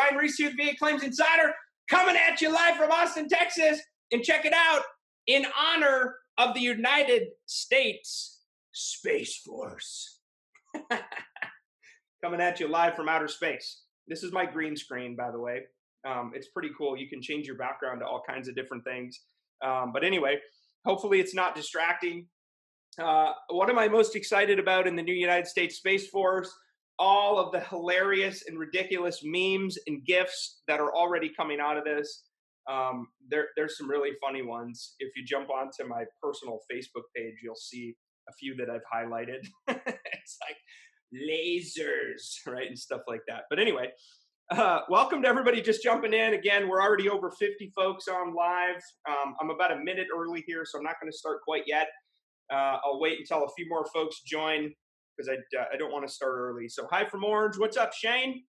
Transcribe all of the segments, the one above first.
Brian Reese here, the VA Claims Insider, coming at you live from Austin, Texas. And check it out, in honor of the United States Space Force. Coming at you live from outer space. This is my green screen, by the way. It's pretty cool. You can change your background to all kinds of different things. But anyway, hopefully it's not distracting. What am I most excited about in the new United States Space Force? All of the hilarious and ridiculous memes and GIFs that are already coming out of this. There's some really funny ones. If you jump onto my personal Facebook page, you'll see a few that I've highlighted. It's like lasers, right? And stuff like that. But anyway, welcome to everybody just jumping in. Again, we're already over 50 folks on live. I'm about a minute early here, so I'm not going to start quite yet. I'll wait until a few more folks join because I don't want to start early. So hi from Orange. What's up, Shane?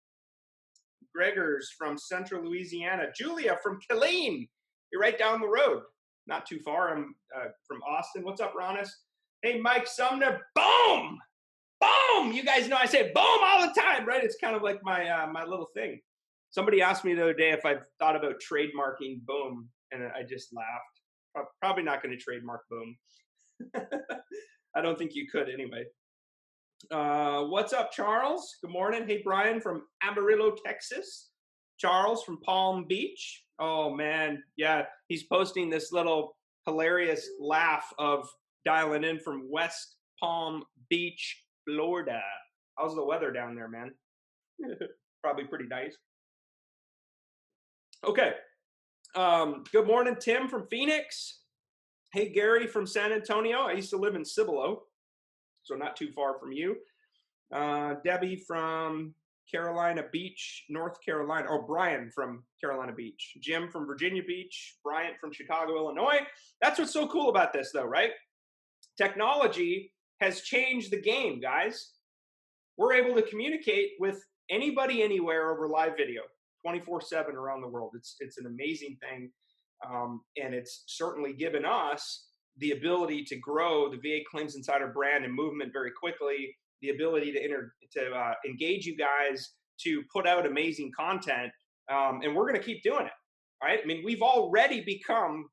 Gregors from Central Louisiana. Julia from Killeen. You're right down the road. Not too far. I'm from Austin. What's up, Ronis? Hey, Mike Sumner. Boom! Boom! You guys know I say boom all the time, right? It's kind of like my my little thing. Somebody asked me the other day if I've thought about trademarking boom, and I just laughed. Probably not going to trademark boom. I don't think you could anyway. What's up, Charles? Good morning. Hey, Brian from Amarillo, Texas. Charles from Palm Beach. Oh, man. Yeah, he's posting this little hilarious laugh of dialing in from West Palm Beach, Florida. How's the weather down there, man? Probably pretty nice. Okay. Good morning, Tim from Phoenix. Hey, Gary from San Antonio. I used to live in Cibolo, so not too far from you. Debbie from Carolina Beach, North Carolina. Oh, Brian from Carolina Beach. Jim from Virginia Beach. Bryant from Chicago, Illinois. That's what's so cool about this, though, right? Technology has changed the game, guys. We're able to communicate with anybody, anywhere over live video, 24/7 around the world. It's an amazing thing. And it's certainly given us the ability to grow the VA Claims Insider brand and movement very quickly, the ability to engage you guys, to put out amazing content, and we're going to keep doing it, right? I mean, we've already become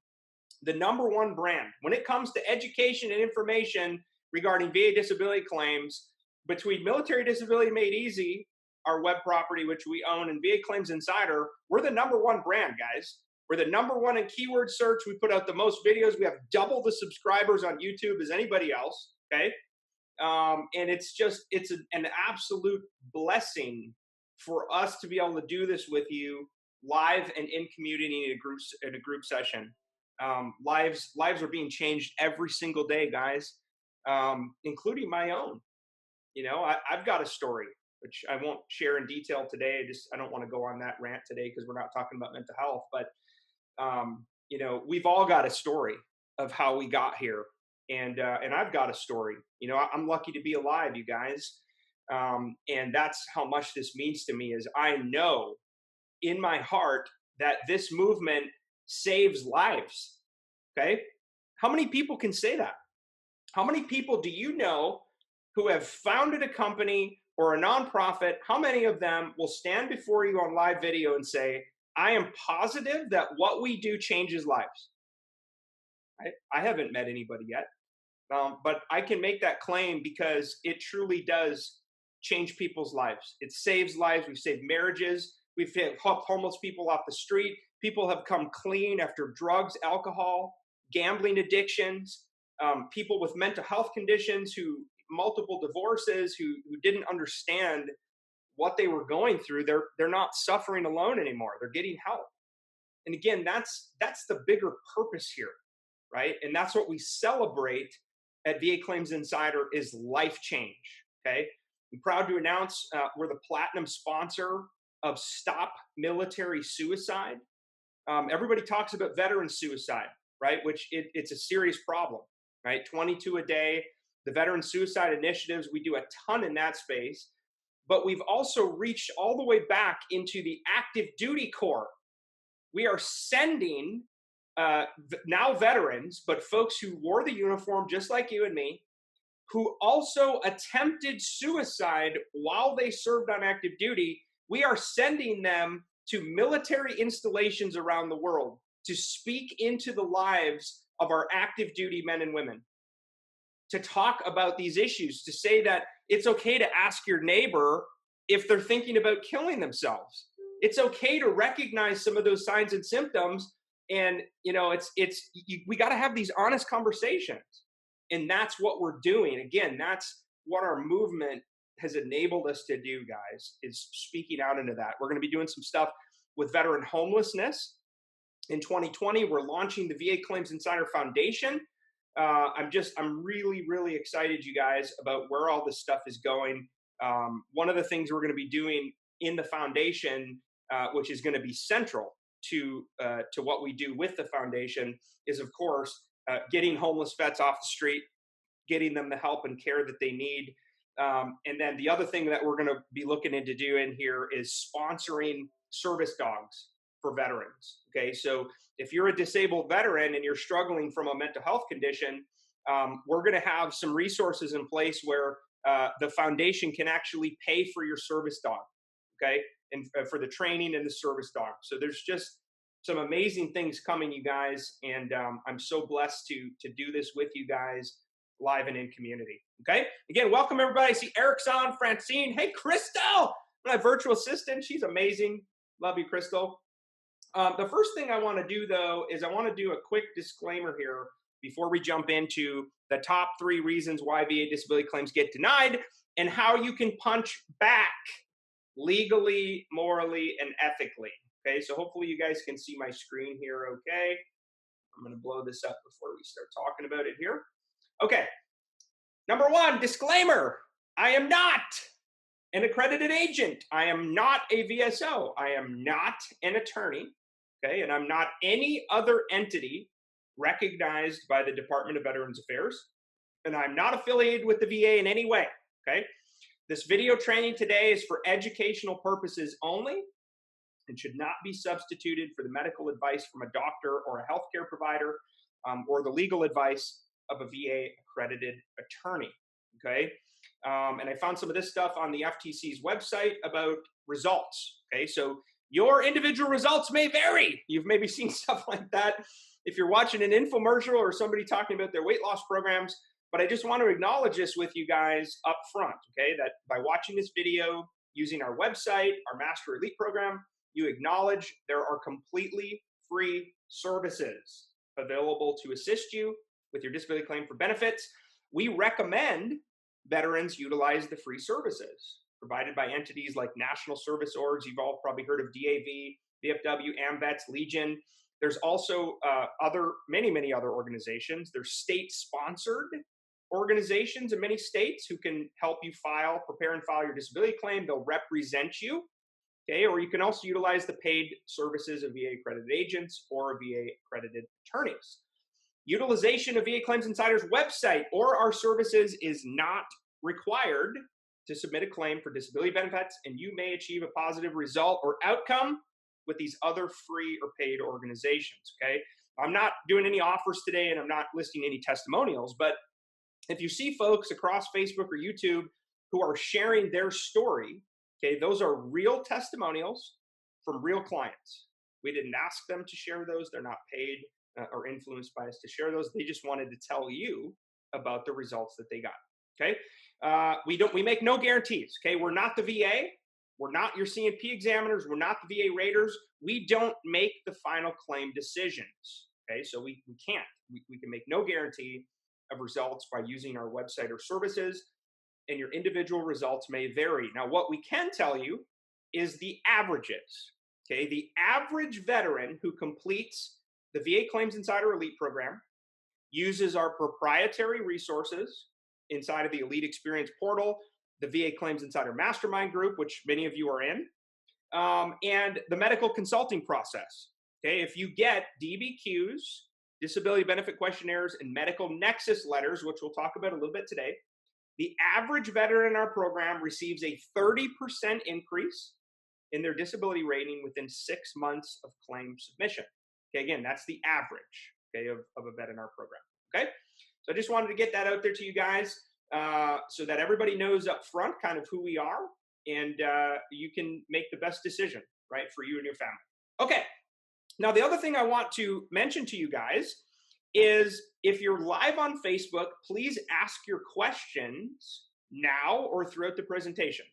the #1 brand. When it comes to education and information regarding VA disability claims, between Military Disability Made Easy, our web property, which we own, and VA Claims Insider, we're the #1 brand, guys. We're the #1 in keyword search. We put out the most videos. We have double the subscribers on YouTube as anybody else, okay? And it's an absolute blessing for us to be able to do this with you live and in community in a group session. Lives are being changed every single day, guys, including my own. You know, I've got a story, which I won't share in detail today. I don't want to go on that rant today because we're not talking about mental health, but you know, we've all got a story of how we got here, and I've got a story. You know, I'm lucky to be alive, you guys, and that's how much this means to me. Is I know in my heart that this movement saves lives. Okay, how many people can say that? How many people do you know who have founded a company or a nonprofit? How many of them will stand before you on live video and say, I am positive that what we do changes lives? I haven't met anybody yet, but I can make that claim because it truly does change people's lives. It saves lives. We've saved marriages. We've helped homeless people off the street. People have come clean after drugs, alcohol, gambling addictions, people with mental health conditions, multiple divorces, who didn't understand what they were going through. They're not suffering alone anymore. They're getting help. And again, that's the bigger purpose here, right? And that's what we celebrate at VA Claims Insider is life change, okay? I'm proud to announce we're the platinum sponsor of Stop Military Suicide. Everybody talks about veteran suicide, right? Which it's a serious problem, right? 22 a day. The veteran suicide initiatives, we do a ton in that space. But we've also reached all the way back into the active duty corps. We are sending now veterans, but folks who wore the uniform just like you and me, who also attempted suicide while they served on active duty. We are sending them to military installations around the world to speak into the lives of our active duty men and women, to talk about these issues, to say that it's okay to ask your neighbor if they're thinking about killing themselves. It's okay to recognize some of those signs and symptoms. And, you know, we got to have these honest conversations. And that's what we're doing. Again, that's what our movement has enabled us to do, guys, is speaking out into that. We're going to be doing some stuff with veteran homelessness. In 2020, we're launching the VA Claims Insider Foundation. I'm really, really excited, you guys, about where all this stuff is going. One of the things we're going to be doing in the foundation, which is going to be central to what we do with the foundation, is, of course, getting homeless vets off the street, getting them the help and care that they need. And then the other thing that we're going to be looking into doing here is sponsoring service dogs for veterans. Okay, so if you're a disabled veteran and you're struggling from a mental health condition, we're going to have some resources in place where the foundation can actually pay for your service dog. Okay, and for the training and the service dog. So there's just some amazing things coming, you guys, and I'm so blessed to do this with you guys live and in community. Okay, again, welcome everybody. I see Eric's on, Francine. Hey, Crystal, my virtual assistant. She's amazing. Love you, Crystal. The first thing I want to do, though, is I want to do a quick disclaimer here before we jump into the top 3 reasons why VA disability claims get denied and how you can punch back legally, morally, and ethically. Okay, so hopefully you guys can see my screen here. Okay, I'm going to blow this up before we start talking about it here. Okay, number 1, disclaimer. I am not an accredited agent. I am not a VSO. I am not an attorney. Okay, and I'm not any other entity recognized by the Department of Veterans Affairs, and I'm not affiliated with the VA in any way. Okay, this video training today is for educational purposes only and should not be substituted for the medical advice from a doctor or a healthcare provider or the legal advice of a VA accredited attorney. Okay, and I found some of this stuff on the FTC's website about results. Okay, so your individual results may vary. You've maybe seen stuff like that if you're watching an infomercial or somebody talking about their weight loss programs. But I just want to acknowledge this with you guys up front, okay, that by watching this video, using our website, our Master Elite program, you acknowledge there are completely free services available to assist you with your disability claim for benefits. We recommend veterans utilize the free services provided by entities like National Service Orgs. You've all probably heard of DAV, VFW, AMVETS, Legion. There's also many other organizations. There's state-sponsored organizations in many states who can help you prepare and file your disability claim. They'll represent you, okay? Or you can also utilize the paid services of VA accredited agents or VA accredited attorneys. Utilization of VA Claims Insider's website or our services is not required to submit a claim for disability benefits, and you may achieve a positive result or outcome with these other free or paid organizations, okay? I'm not doing any offers today, and I'm not listing any testimonials, but if you see folks across Facebook or YouTube who are sharing their story, okay, those are real testimonials from real clients. We didn't ask them to share those. They're not paid or influenced by us to share those. They just wanted to tell you about the results that they got, okay? We make no guarantees, okay? We're not the VA. We're not your C&P examiners. We're not the VA raters. We don't make the final claim decisions, okay? So we can't. We can make no guarantee of results by using our website or services, and your individual results may vary. Now, what we can tell you is the averages, okay? The average veteran who completes the VA Claims Insider Elite program uses our proprietary resources inside of the Elite Experience portal, the VA Claims Insider Mastermind group, which many of you are in, and the medical consulting process. Okay, if you get DBQs, disability benefit questionnaires, and medical nexus letters, which we'll talk about a little bit today, the average veteran in our program receives a 30% increase in their disability rating within 6 months of claim submission. Okay, again, that's the average, okay, of a vet in our program, okay? So I just wanted to get that out there to you guys so that everybody knows up front kind of who we are, and you can make the best decision right, for you and your family. Okay. Now, the other thing I want to mention to you guys is if you're live on Facebook, please ask your questions now or throughout the presentation.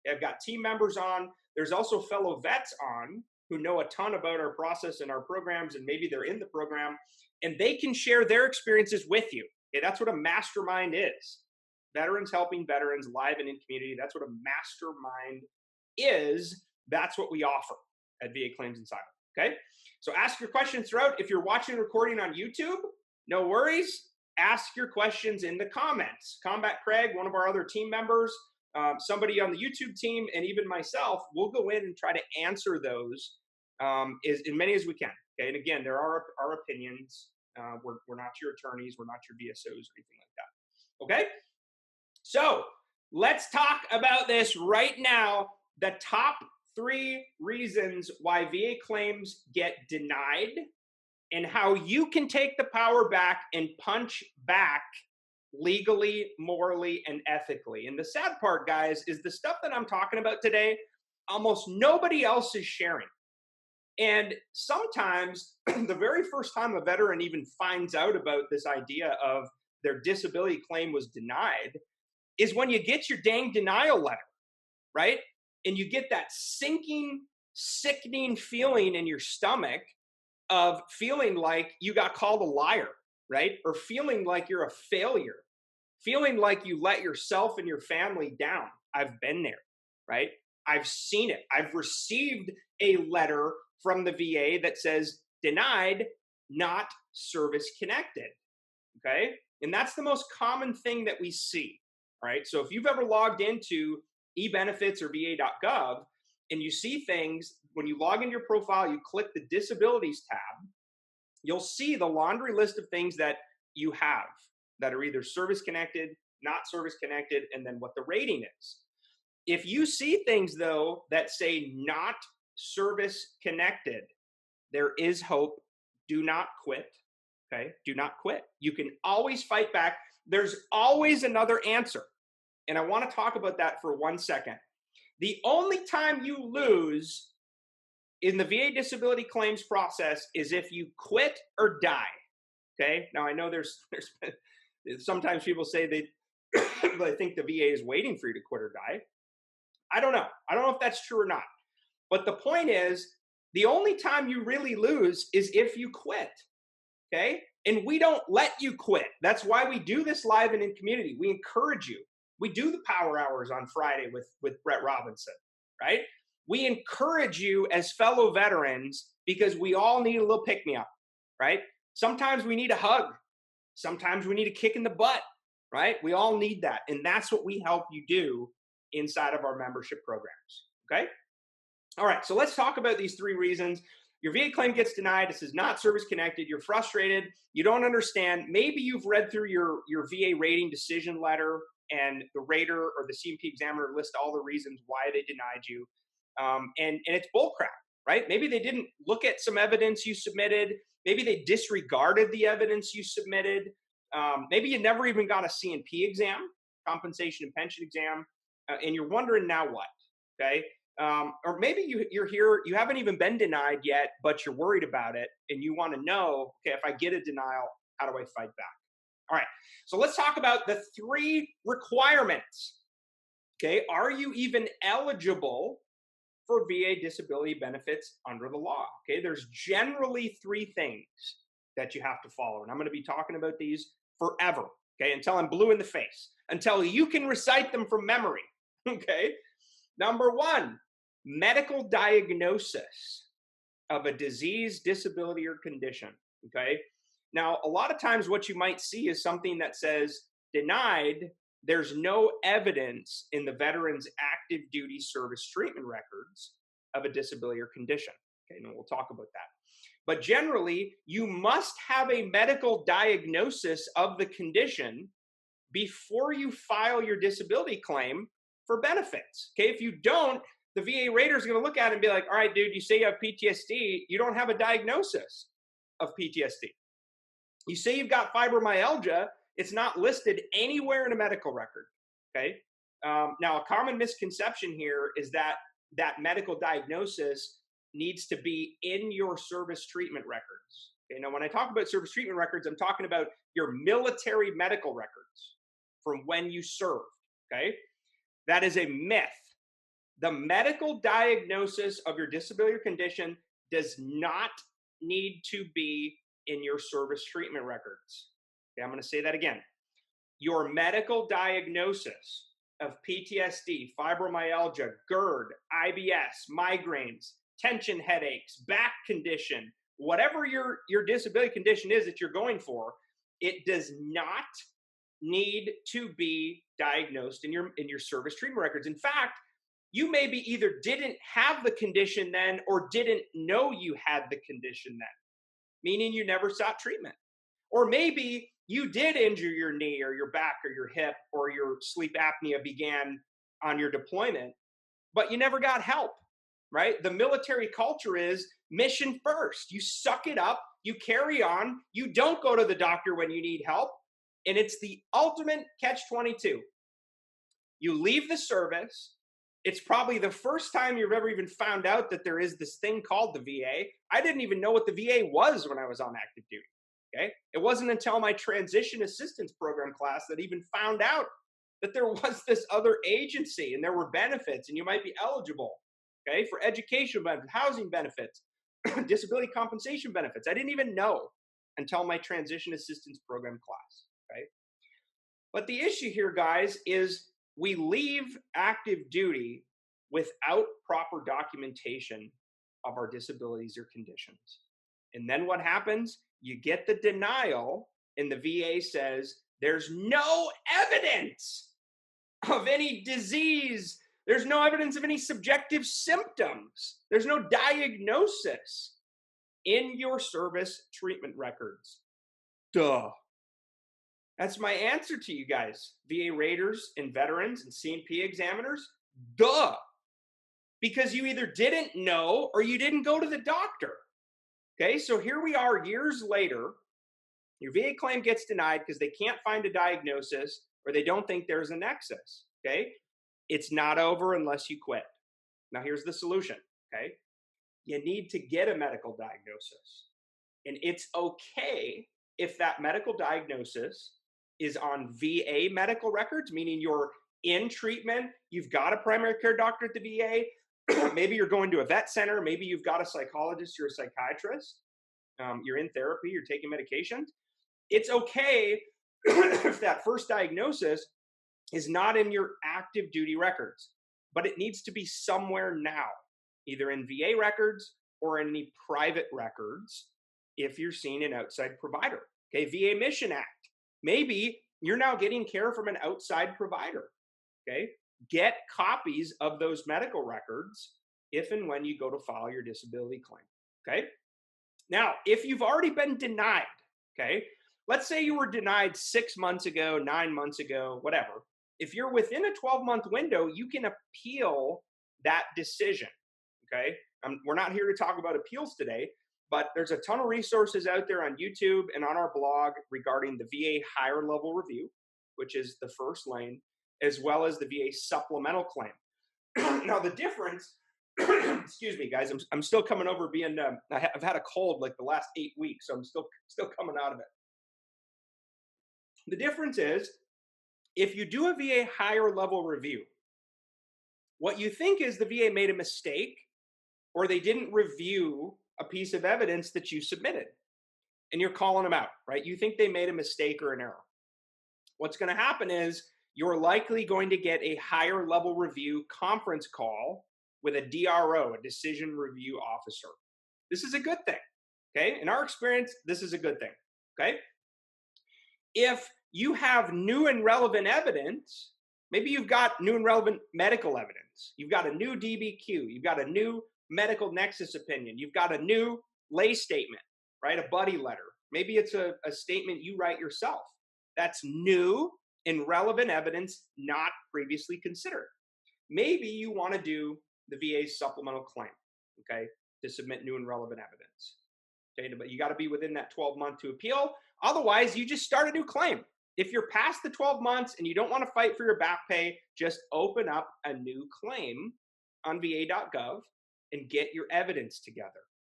I've got team members on. There's also fellow vets on who know a ton about our process and our programs, and maybe they're in the program, and they can share their experiences with you. Okay, that's what a mastermind is. Veterans helping veterans live and in community. That's what a mastermind is. That's what we offer at VA Claims Insider. Okay, so ask your questions throughout. If you're watching the recording on YouTube, no worries. Ask your questions in the comments. Combat Craig, one of our other team members, somebody on the YouTube team, and even myself, we'll go in and try to answer those as many as we can. Okay, and again, there are our opinions. We're not your attorneys. We're not your VSOs or anything like that. Okay, so let's talk about this right now. The top 3 reasons why VA claims get denied and how you can take the power back and punch back legally, morally, and ethically. And the sad part, guys, is the stuff that I'm talking about today, almost nobody else is sharing. And sometimes the very first time a veteran even finds out about this idea of their disability claim was denied is when you get your dang denial letter, right? And you get that sinking, sickening feeling in your stomach of feeling like you got called a liar, right? Or feeling like you're a failure, feeling like you let yourself and your family down. I've been there, right? I've seen it. I've received a letter from the VA that says denied, not service connected, okay? And that's the most common thing that we see, all right? So if you've ever logged into eBenefits or VA.gov and you see things, when you log into your profile, you click the Disabilities tab, you'll see the laundry list of things that you have that are either service connected, not service connected, and then what the rating is. If you see things, though, that say not service connected, there is hope. Do not quit, okay? Do not quit. You can always fight back. There's always another answer. And I want to talk about that for 1 second. The only time you lose in the VA disability claims process is if you quit or die, okay? Now, I know there's sometimes people say they think the VA is waiting for you to quit or die. I don't know. I don't know if that's true or not. But the point is, the only time you really lose is if you quit, okay? And we don't let you quit. That's why we do this live and in community. We encourage you. We do the power hours on Friday with Brett Robinson, right? We encourage you as fellow veterans because we all need a little pick-me-up, right? Sometimes we need a hug. Sometimes we need a kick in the butt, right? We all need that. And that's what we help you do inside of our membership programs, okay? All right, so let's talk about these 3 reasons. Your VA claim gets denied. This is not service connected. You're frustrated. You don't understand. Maybe you've read through your VA rating decision letter and the rater or the CMP examiner list all the reasons why they denied you. And it's bullcrap, right? Maybe they didn't look at some evidence you submitted. Maybe they disregarded the evidence you submitted. Maybe you never even got a CNP exam, compensation and pension exam, and you're wondering now what, okay? Or maybe you're here, you haven't even been denied yet, but you're worried about it, and you want to know, okay, if I get a denial, how do I fight back? All right, so let's talk about the 3 requirements, okay? Are you even eligible for VA disability benefits under the law? Okay, there's generally 3 things that you have to follow, and I'm going to be talking about these forever, okay, until I'm blue in the face, until you can recite them from memory, okay? Number 1, medical diagnosis of a disease, disability, or condition, okay? Now, a lot of times what you might see is something that says denied. There's no evidence in the veteran's active duty service treatment records of a disability or condition, okay? And we'll talk about that. But generally, you must have a medical diagnosis of the condition before you file your disability claim for benefits, okay? If you don't, the VA rater is going to look at it and be like, all right, dude, you say you have PTSD. You don't have a diagnosis of PTSD. You say you've got fibromyalgia. It's not listed anywhere in a medical record, okay? Now, a common misconception here is that medical diagnosis needs to be in your service treatment records. Okay, now when I talk about service treatment records, I'm talking about your military medical records from when you served. Okay, that is a myth. The medical diagnosis of your disability or condition does not need to be in your service treatment records. Okay, I'm going to say that again. Your medical diagnosis of PTSD, fibromyalgia, GERD, IBS, migraines, tension headaches, back condition, whatever your disability condition is that you're going for, it does not need to be diagnosed in your service treatment records. In fact, you maybe either didn't have the condition then or didn't know you had the condition then, meaning you never sought treatment. Or maybe you did injure your knee or your back or your hip, or your sleep apnea began on your deployment, but you never got help, right? The military culture is mission first. You suck it up, you carry on, you don't go to the doctor when you need help, and it's the ultimate catch-22. You leave the service. It's probably the first time you've ever even found out that there is this thing called the VA. I didn't even know what the VA was when I was on active duty. Okay, it wasn't until my transition assistance program class that I even found out that there was this other agency and there were benefits and you might be eligible, okay, for education benefits, housing benefits, disability compensation benefits. I didn't even know until my transition assistance program class, okay? But the issue here, guys, is we leave active duty without proper documentation of our disabilities or conditions. And then what happens? You get the denial, and the VA says, there's no evidence of any disease. There's no evidence of any subjective symptoms. There's no diagnosis in your service treatment records. Duh. That's my answer to you guys, VA raters and veterans and C&P examiners. Duh. Because you either didn't know or you didn't go to the doctor. Okay, so here we are years later. Your VA claim gets denied because they can't find a diagnosis or they don't think there's a nexus. Okay, it's not over unless you quit. Now here's the solution. Okay, you need to get a medical diagnosis, and it's okay if that medical diagnosis is on VA medical records, meaning you're in treatment, you've got a primary care doctor at the VA, maybe you're going to a vet center, maybe you've got a psychologist or a psychiatrist, you're in therapy, you're taking medications. It's okay if that first diagnosis is not in your active duty records, but it needs to be somewhere now, either in VA records or in any private records if you're seeing an outside provider. Okay, VA Mission Act. Maybe you're now getting care from an outside provider. Okay, get copies of those medical records if and when you go to file your disability claim. Okay, now if you've already been denied, okay, let's say you were denied 6 months ago, 9 months ago, whatever. If you're within a 12-month window, you can appeal that decision. Okay, we're not here to talk about appeals today, but there's a ton of resources out there on YouTube and on our blog regarding the VA higher level review, which is the first lane, as well as the VA supplemental claim. Now the difference, excuse me guys, I'm still coming over being, I've had a cold like the last 8 weeks, so I'm still coming out of it. The difference is, if you do a VA higher level review, what you think is the VA made a mistake or they didn't review a piece of evidence that you submitted, and you're calling them out, right? You think they made a mistake or an error. What's going to happen is you're likely going to get a higher level review conference call with a DRO, a decision review officer. This is a good thing, okay? In our experience, this is a good thing, okay? If you have new and relevant evidence, maybe you've got new and relevant medical evidence, you've got a new DBQ, you've got a new medical nexus opinion, you've got a new lay statement, right? A buddy letter. Maybe it's a statement you write yourself. That's new and relevant evidence not previously considered. Maybe you want to do the VA's supplemental claim, okay, to submit new and relevant evidence. Okay, but you got to be within that 12-month to appeal. Otherwise, you just start a new claim. If you're past the 12 months and you don't want to fight for your back pay, just open up a new claim on VA.gov and get your evidence together.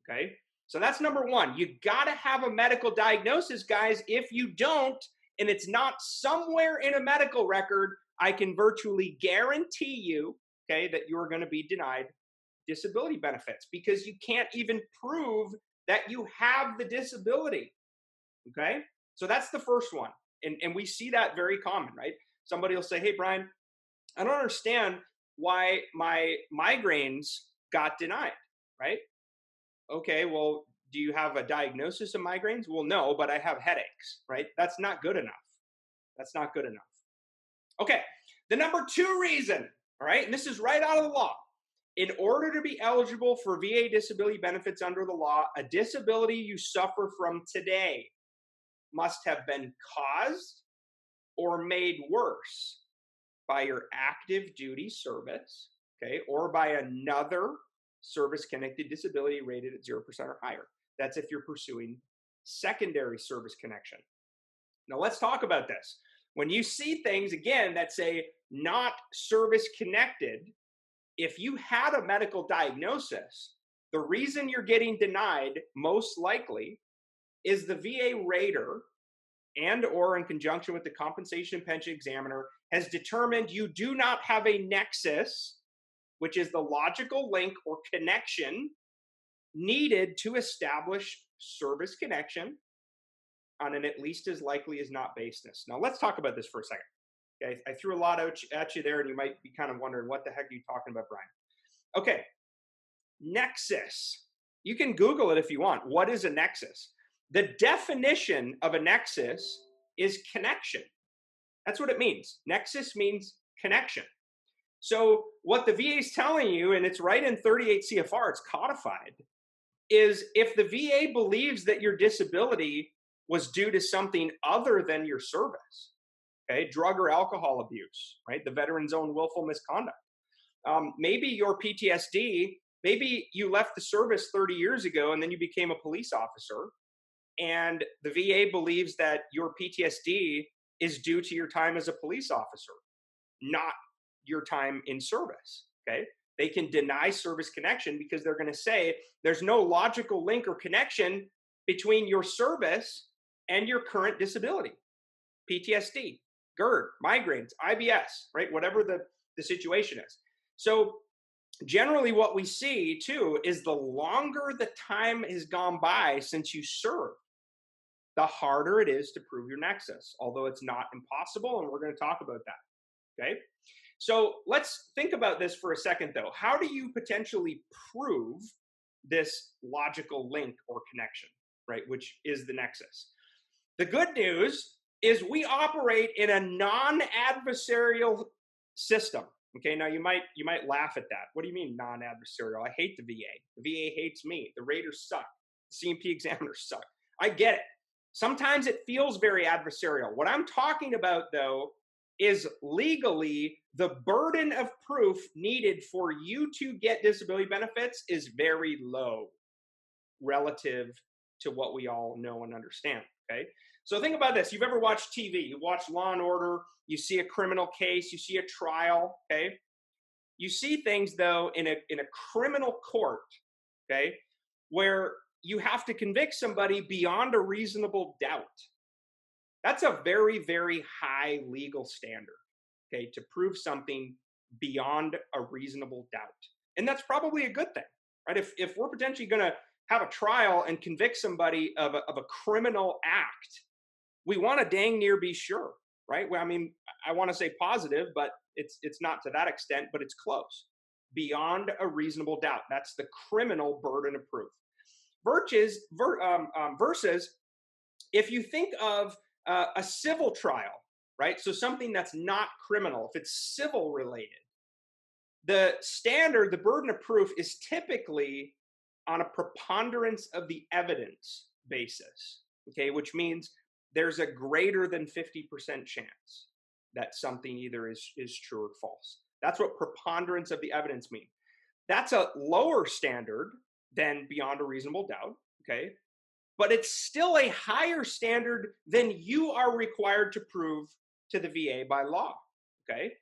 Okay. So that's number one. You got to have a medical diagnosis, guys. If you don't, and it's not somewhere in a medical record, I can virtually guarantee you, okay, that you're going to be denied disability benefits because you can't even prove that you have the disability. Okay. So that's the first one. And we see that very common, right? Somebody will say, hey, Brian, I don't understand why my migraines got denied, right? Okay, well, do you have a diagnosis of migraines? Well, no, but I have headaches, right? That's not good enough. That's not good enough. Okay, the number two reason, all right, and this is right out of the law. In order to be eligible for VA disability benefits under the law, a disability you suffer from today must have been caused or made worse by your active duty service, okay, or by another service-connected disability rated at 0% or higher. That's if you're pursuing secondary service connection. Now let's talk about this. When you see things, again, that say not service-connected, if you had a medical diagnosis, the reason you're getting denied, most likely, is the VA rater and or in conjunction with the compensation and pension examiner has determined you do not have a nexus, which is the logical link or connection needed to establish service connection on an at least as likely as not basis. Now let's talk about this for a second. Okay, I threw a lot at you there and you might be kind of wondering, what the heck are you talking about, Brian? Okay, nexus. You can Google it if you want. What is a nexus? The definition of a nexus is connection. That's what it means. Nexus means connection. So what the VA is telling you, and it's right in 38 CFR, it's codified, is if the VA believes that your disability was due to something other than your service, okay, drug or alcohol abuse, right, the veteran's own willful misconduct, maybe your PTSD, maybe you left the service 30 years ago and then you became a police officer, and the VA believes that your PTSD is due to your time as a police officer, not your time in service, okay? They can deny service connection because they're going to say there's no logical link or connection between your service and your current disability, PTSD, GERD, migraines, IBS, right? Whatever the situation is. So generally what we see too is the longer the time has gone by since you served, the harder it is to prove your nexus, although it's not impossible, and we're going to talk about that, okay? So let's think about this for a second, though. How do you potentially prove this logical link or connection, right, which is the nexus? The good news is we operate in a non-adversarial system. Okay, now you might laugh at that. What do you mean non-adversarial? I hate the VA. The VA hates me. The raters suck. The C&P examiners suck. I get it. Sometimes it feels very adversarial. What I'm talking about, though, is legally the burden of proof needed for you to get disability benefits is very low relative to what we all know and understand, okay? So think about this. You've ever watched TV. You watch Law and Order. You see a criminal case. You see a trial, okay? You see things, though, in a criminal court, okay, where you have to convict somebody beyond a reasonable doubt. That's a very, very high legal standard, okay, to prove something beyond a reasonable doubt. And that's probably a good thing, right? If we're potentially going to have a trial and convict somebody of a criminal act, we want to dang near be sure, right? Well, I mean, I want to say positive, but it's not to that extent, but it's close. Beyond a reasonable doubt. That's the criminal burden of proof. Versus if you think of a civil trial, right? So something that's not criminal, if it's civil related, the standard, the burden of proof is typically on a preponderance of the evidence basis, okay? Which means there's a greater than 50% chance that something either is true or false. That's what preponderance of the evidence means. That's a lower standard than beyond a reasonable doubt, okay? But it's still a higher standard than you are required to prove to the VA by law, okay?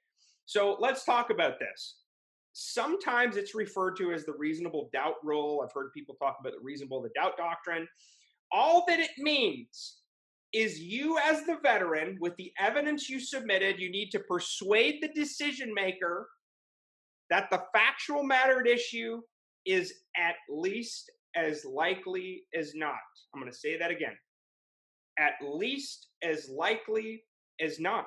So let's talk about this. sometimes it's referred to as the reasonable doubt rule. I've heard people talk about the reasonable doubt doctrine. All that it means is you, as the veteran, with the evidence you submitted, you need to persuade the decision maker that the factual matter at issue is at least as likely as not. I'm going to say that again. At least as likely as not.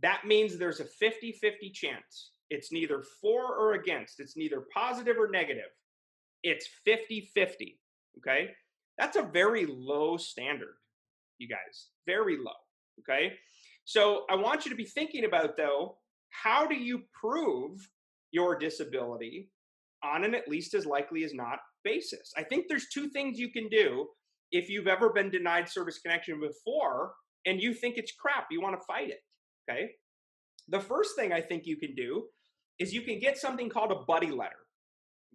That means there's a 50-50 chance. It's neither for or against. It's neither positive or negative. It's 50-50. Okay? That's a very low standard, you guys. Very low. Okay? So I want you to be thinking about, though, how do you prove your disability on an at least as likely as not basis? I think there's two things you can do if you've ever been denied service connection before and you think it's crap, you want to fight it. Okay? The first thing I think you can do is you can get something called a buddy letter.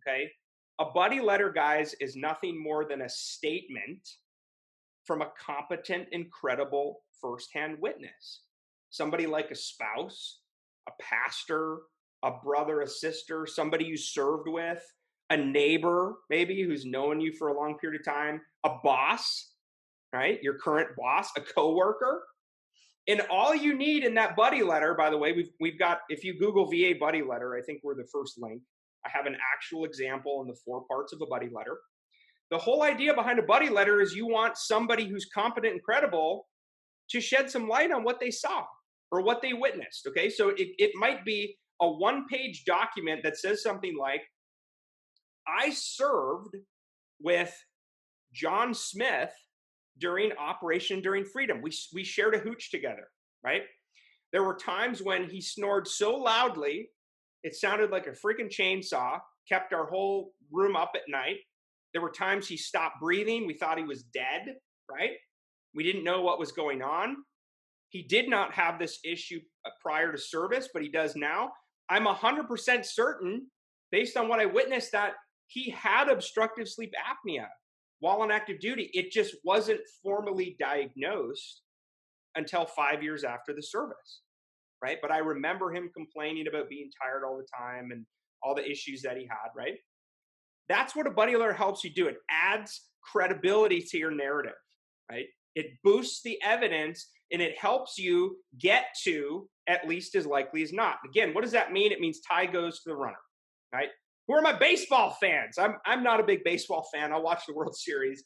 Okay? A buddy letter, guys, is nothing more than a statement from a competent and credible firsthand witness. Somebody like a spouse, a pastor, a brother, a sister, somebody you served with, a neighbor, maybe, who's known you for a long period of time, a boss, right? Your current boss, a coworker. And all you need in that buddy letter, by the way, we've got, if you Google VA buddy letter, I think we're the first link. I have an actual example in the 4 parts of a buddy letter. The whole idea behind a buddy letter is you want somebody who's competent and credible to shed some light on what they saw or what they witnessed. Okay, so it might be a 1-page document that says something like, I served with John Smith during Operation Enduring Freedom. We shared a hooch together, right? There were times when he snored so loudly, it sounded like a freaking chainsaw, kept our whole room up at night. There were times he stopped breathing. We thought he was dead, right? We didn't know what was going on. He did not have this issue prior to service, but he does now. I'm 100% certain, based on what I witnessed, that he had obstructive sleep apnea while on active duty. It just wasn't formally diagnosed until 5 years after the service, right? But I remember him complaining about being tired all the time and all the issues that he had, right? That's what a buddy letter helps you do. It adds credibility to your narrative, right? It boosts the evidence and it helps you get to at least as likely as not. Again, what does that mean? It means tie goes to the runner, right? Who are my baseball fans? I'm not a big baseball fan. I'll watch the World Series.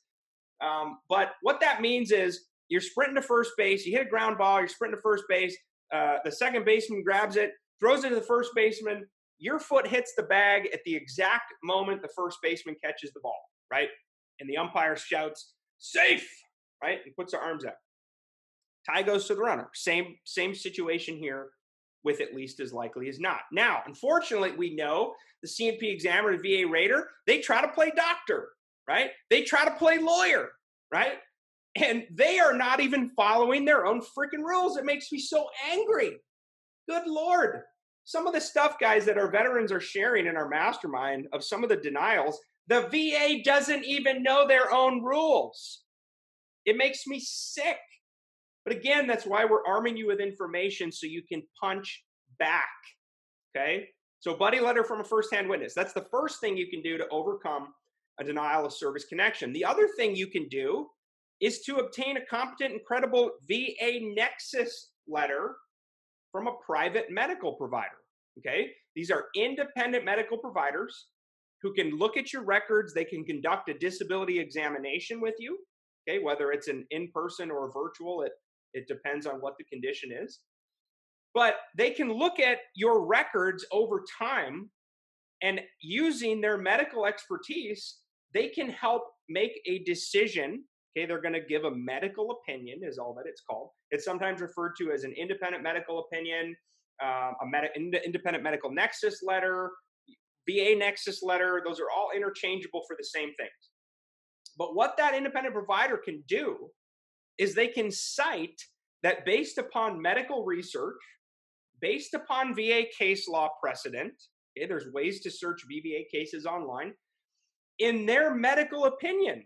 But what that means is you're sprinting to first base, you hit a ground ball, you're sprinting to first base, the second baseman grabs it, throws it to the first baseman, your foot hits the bag at the exact moment the first baseman catches the ball, right? And the umpire shouts, safe, right? And puts their arms up. Tie goes to the runner. Same situation here with at least as likely as not. Now, unfortunately, we know the CNP examiner, the VA rater, they try to play doctor, right? They try to play lawyer, right? And they are not even following their own freaking rules. It makes me so angry. Good Lord. Some of the stuff, guys, that our veterans are sharing in our mastermind of some of the denials, the VA doesn't even know their own rules. It makes me sick. But again, that's why we're arming you with information so you can punch back, okay? So buddy letter from a firsthand witness. That's the first thing you can do to overcome a denial of service connection. The other thing you can do is to obtain a competent and credible VA Nexus letter from a private medical provider, okay? These are independent medical providers who can look at your records. They can conduct a disability examination with you, okay? Whether it's an in-person or a virtual, it depends on what the condition is. But they can look at your records over time, and using their medical expertise, they can help make a decision. Okay, they're going to give a medical opinion, is all that it's called. It's sometimes referred to as an independent medical opinion, independent medical nexus letter, VA nexus letter. Those are all interchangeable for the same things. But what that independent provider can do is they can cite that based upon medical research, based upon VA case law precedent, okay, there's ways to search VBA cases online, in their medical opinion,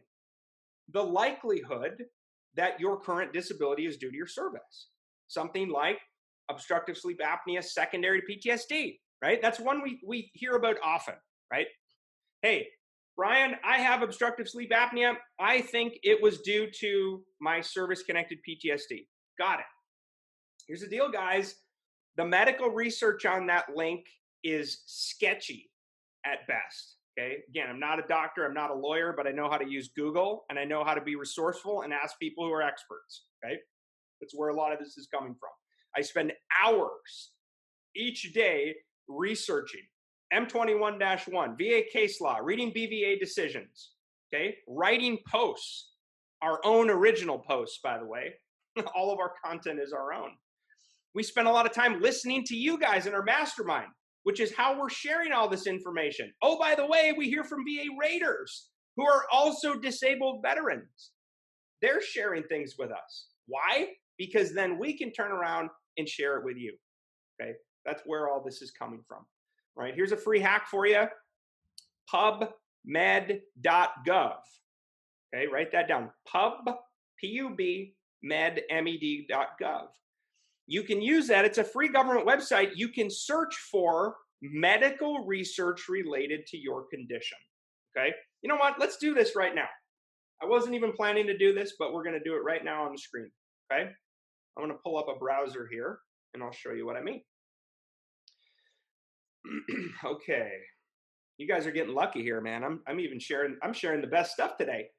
the likelihood that your current disability is due to your service. Something like obstructive sleep apnea secondary to PTSD. right? That's one we hear about often, right? Hey, Brian, I have obstructive sleep apnea. I think it was due to my service-connected PTSD. Got it. Here's the deal, guys. The medical research on that link is sketchy at best. Okay. Again, I'm not a doctor, I'm not a lawyer, but I know how to use Google and I know how to be resourceful and ask people who are experts. Okay. That's where a lot of this is coming from. I spend hours each day researching M21-1, VA case law, reading BVA decisions, okay, writing posts, our own original posts, by the way. All of our content is our own. We spend a lot of time listening to you guys in our mastermind, which is how we're sharing all this information. Oh, by the way, we hear from VA raiders who are also disabled veterans. They're sharing things with us. Why? Because then we can turn around and share it with you. Okay, that's where all this is coming from. All right, here's a free hack for you. PUBMED.GOV. Okay, write that down. PUBMED.gov. You can use that. It's a free government website. You can search for medical research related to your condition. Okay, you know what? Let's do this right now. I wasn't even planning to do this, but we're going to do it right now on the screen. Okay, I'm going to pull up a browser here and I'll show you what I mean. Okay, you guys are getting lucky here, man. I'm even sharing the best stuff today.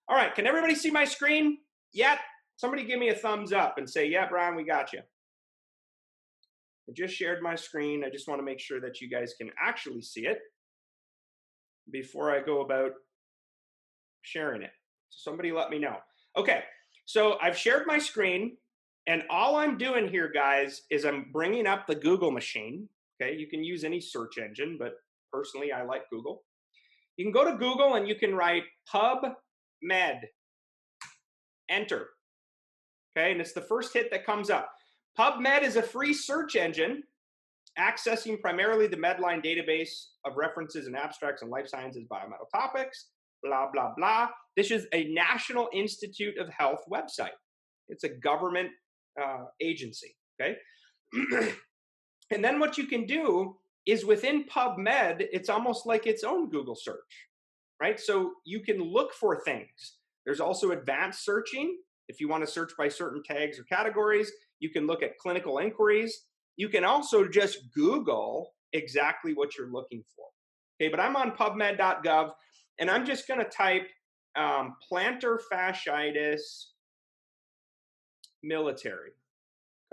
All right, can everybody see my screen yet? Somebody give me a thumbs up and say, yeah, Brian, we got you. I just shared my screen. I just want to make sure that you guys can actually see it before I go about sharing it. So somebody let me know. Okay, so I've shared my screen, and all I'm doing here, guys, is I'm bringing up the Google machine. Okay, you can use any search engine, but personally, I like Google. You can go to Google and you can write PubMed. Enter. Okay, and it's the first hit that comes up. PubMed is a free search engine accessing primarily the Medline database of references and abstracts and life sciences biomedical topics, blah, blah, blah. This is a National Institute of Health website. It's a government agency, okay? And then what you can do is within PubMed, it's almost like its own Google search, right? So you can look for things. There's also advanced searching. If you want to search by certain tags or categories, you can look at clinical inquiries. You can also just Google exactly what you're looking for. Okay, but I'm on PubMed.gov, and I'm just going to type plantar fasciitis military,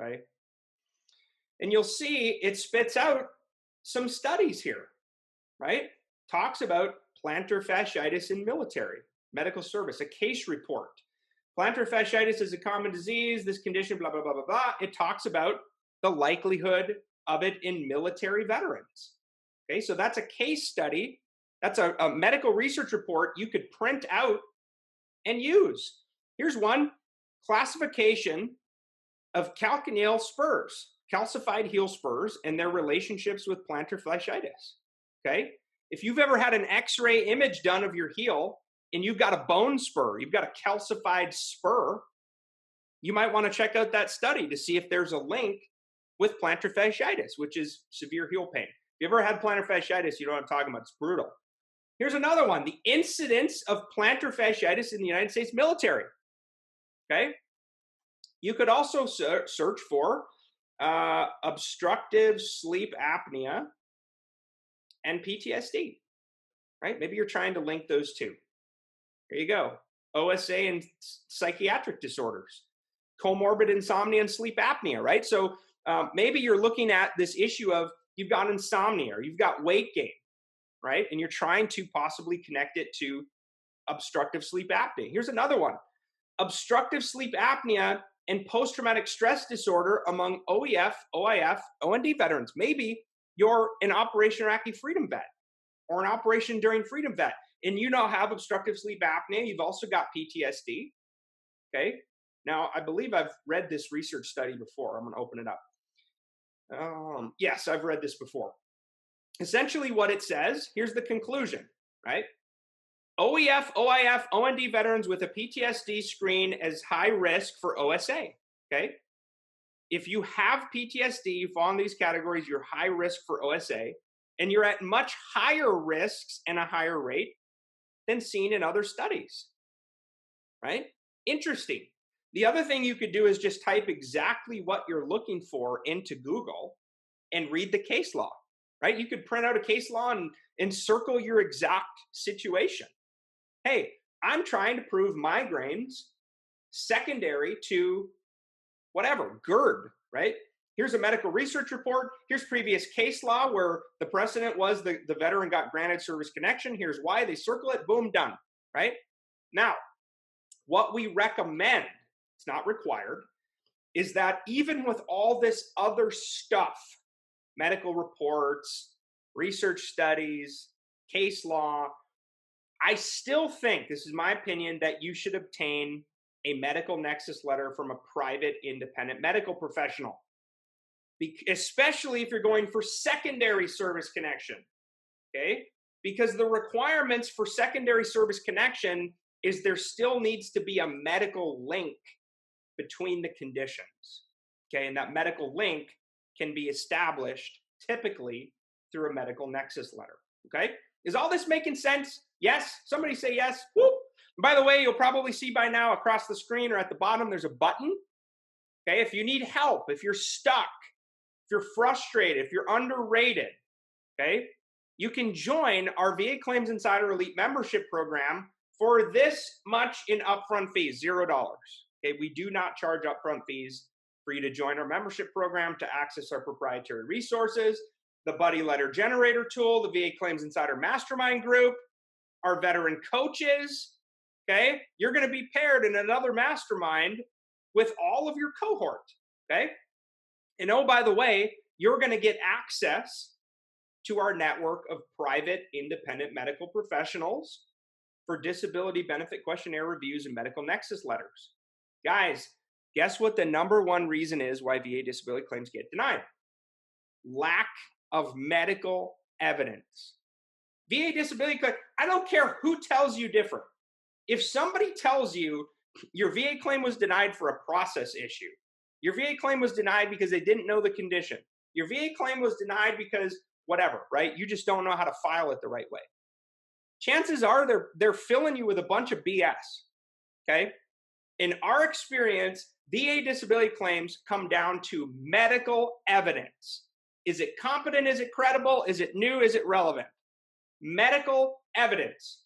okay? And you'll see it spits out some studies here, right? Talks about plantar fasciitis in military, medical service, a case report. Plantar fasciitis is a common disease, this condition, blah, blah, blah, blah, blah. It talks about the likelihood of it in military veterans. Okay, so that's a case study. That's a medical research report you could print out and use. Here's one, classification of calcaneal spurs, calcified heel spurs, and their relationships with plantar fasciitis. Okay, if you've ever had an X-ray image done of your heel and you've got a bone spur, you've got a calcified spur, you might want to check out that study to see if there's a link with plantar fasciitis, which is severe heel pain. If you ever had plantar fasciitis, you know what I'm talking about. It's brutal. Here's another one, the incidence of plantar fasciitis in the United States military. Okay, you could also search for obstructive sleep apnea and PTSD, right? Maybe you're trying to link those two. There you go. OSA and psychiatric disorders, comorbid insomnia and sleep apnea, right? So maybe you're looking at this issue of you've got insomnia or you've got weight gain, right? And you're trying to possibly connect it to obstructive sleep apnea. Here's another one, obstructive sleep apnea and post-traumatic stress disorder among OEF, OIF, OND veterans. Maybe you're an Operation Iraqi Freedom vet or an Operation Enduring Freedom vet, and you now have obstructive sleep apnea. You've also got PTSD, okay? Now, I believe I've read this research study before. I'm going to open it up. Yes, I've read this before. Essentially what it says, here's the conclusion, right? OEF, OIF, OND veterans with a PTSD screen as high risk for OSA, okay? if you have PTSD, you fall in these categories, you're high risk for OSA, and you're at much higher risks and a higher rate than seen in other studies, right? Interesting. The other thing you could do is just type exactly what you're looking for into Google and read the case law, right? You could print out a case law and circle your exact situation. Hey, I'm trying to prove migraines secondary to whatever, GERD, right? Here's a medical research report. Here's previous case law where the precedent was the veteran got granted service connection. Here's why. They circle it, boom, done, right? Now, what we recommend, it's not required, is that even with all this other stuff, medical reports, research studies, case law, I still think, this is my opinion, that you should obtain a medical nexus letter from a private independent medical professional, especially if you're going for secondary service connection, okay? Because the requirements for secondary service connection is there still needs to be a medical link between the conditions, okay? And that medical link can be established typically through a medical nexus letter, okay? Is all this making sense? Yes? Somebody say yes. Woo! By the way, you'll probably see by now across the screen or at the bottom, there's a button. Okay, if you need help, if you're stuck, if you're frustrated, if you're underrated, okay, you can join our VA Claims Insider Elite membership program for this much in upfront fees, $0. Okay, we do not charge upfront fees for you to join our membership program to access our proprietary resources, the Buddy Letter Generator tool, the VA Claims Insider Mastermind group, our veteran coaches. Okay, you're going to be paired in another mastermind with all of your cohort. Okay, and oh, by the way, you're going to get access to our network of private independent medical professionals for disability benefit questionnaire reviews and medical nexus letters. Guys, guess what the #1 reason is why VA disability claims get denied? Lack of medical evidence. VA disability claim, I don't care who tells you different. If somebody tells you your VA claim was denied for a process issue, your VA claim was denied because they didn't know the condition, your VA claim was denied because whatever, right? You just don't know how to file it the right way. Chances are they're filling you with a bunch of BS, okay? In our experience, VA disability claims come down to medical evidence. Is it competent? Is it credible? Is it new? Is it relevant? Medical evidence,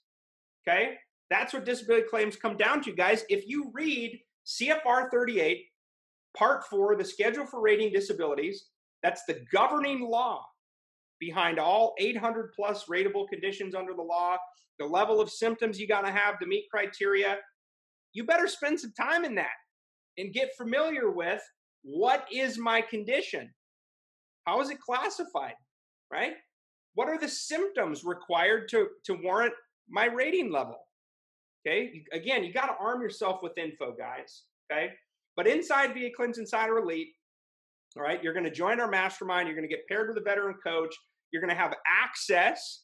okay? That's what disability claims come down to, guys. If you read CFR 38, Part 4, the Schedule for Rating Disabilities, that's the governing law behind all 800 plus rateable conditions under the law, the level of symptoms you got to have to meet criteria. You better spend some time in that and get familiar with what is my condition? How is it classified, right? What are the symptoms required to warrant my rating level? Okay, again, you got to arm yourself with info, guys, okay? But inside VA Claims Insider Elite, all right, you're going to join our mastermind. You're going to get paired with a veteran coach. You're going to have access,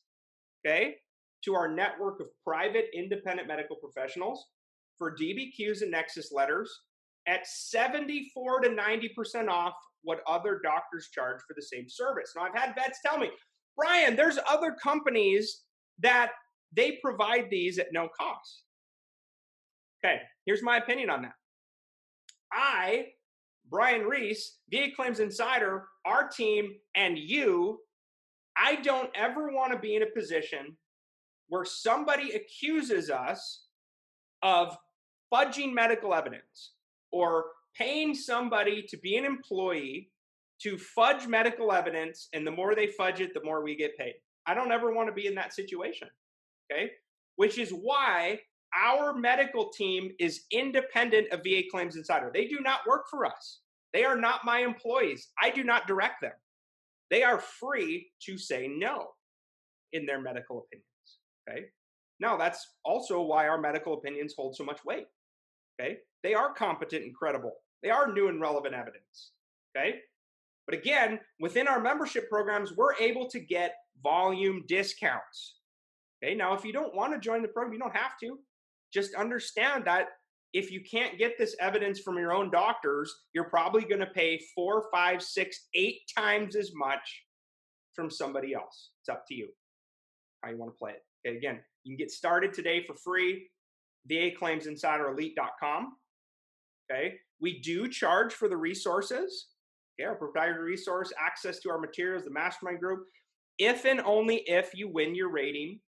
okay, to our network of private independent medical professionals for DBQs and Nexus letters at 74 to 90% off what other doctors charge for the same service. Now, I've had vets tell me, Brian, there's other companies that they provide these at no cost. Okay, here's my opinion on that. I, Brian Reese, VA Claims Insider, our team, and you, I don't ever want to be in a position where somebody accuses us of fudging medical evidence or paying somebody to be an employee to fudge medical evidence, and the more they fudge it, the more we get paid. I don't ever want to be in that situation, okay? Which is why our medical team is independent of VA Claims Insider. They do not work for us. They are not my employees. I do not direct them. They are free to say no in their medical opinions, okay? Now, that's also why our medical opinions hold so much weight, okay? They are competent and credible. They are new and relevant evidence, okay? But again, within our membership programs, we're able to get volume discounts, okay? Now, if you don't want to join the program, you don't have to. Just understand that if you can't get this evidence from your own doctors, you're probably going to pay 4, 5, 6, 8 times as much from somebody else. It's up to you how you want to play it. Okay, again, you can get started today for free. VAClaimsinsiderelite.com. Okay, we do charge for the resources. Okay, our proprietary resource, access to our materials, the mastermind group, if and only if you win your rating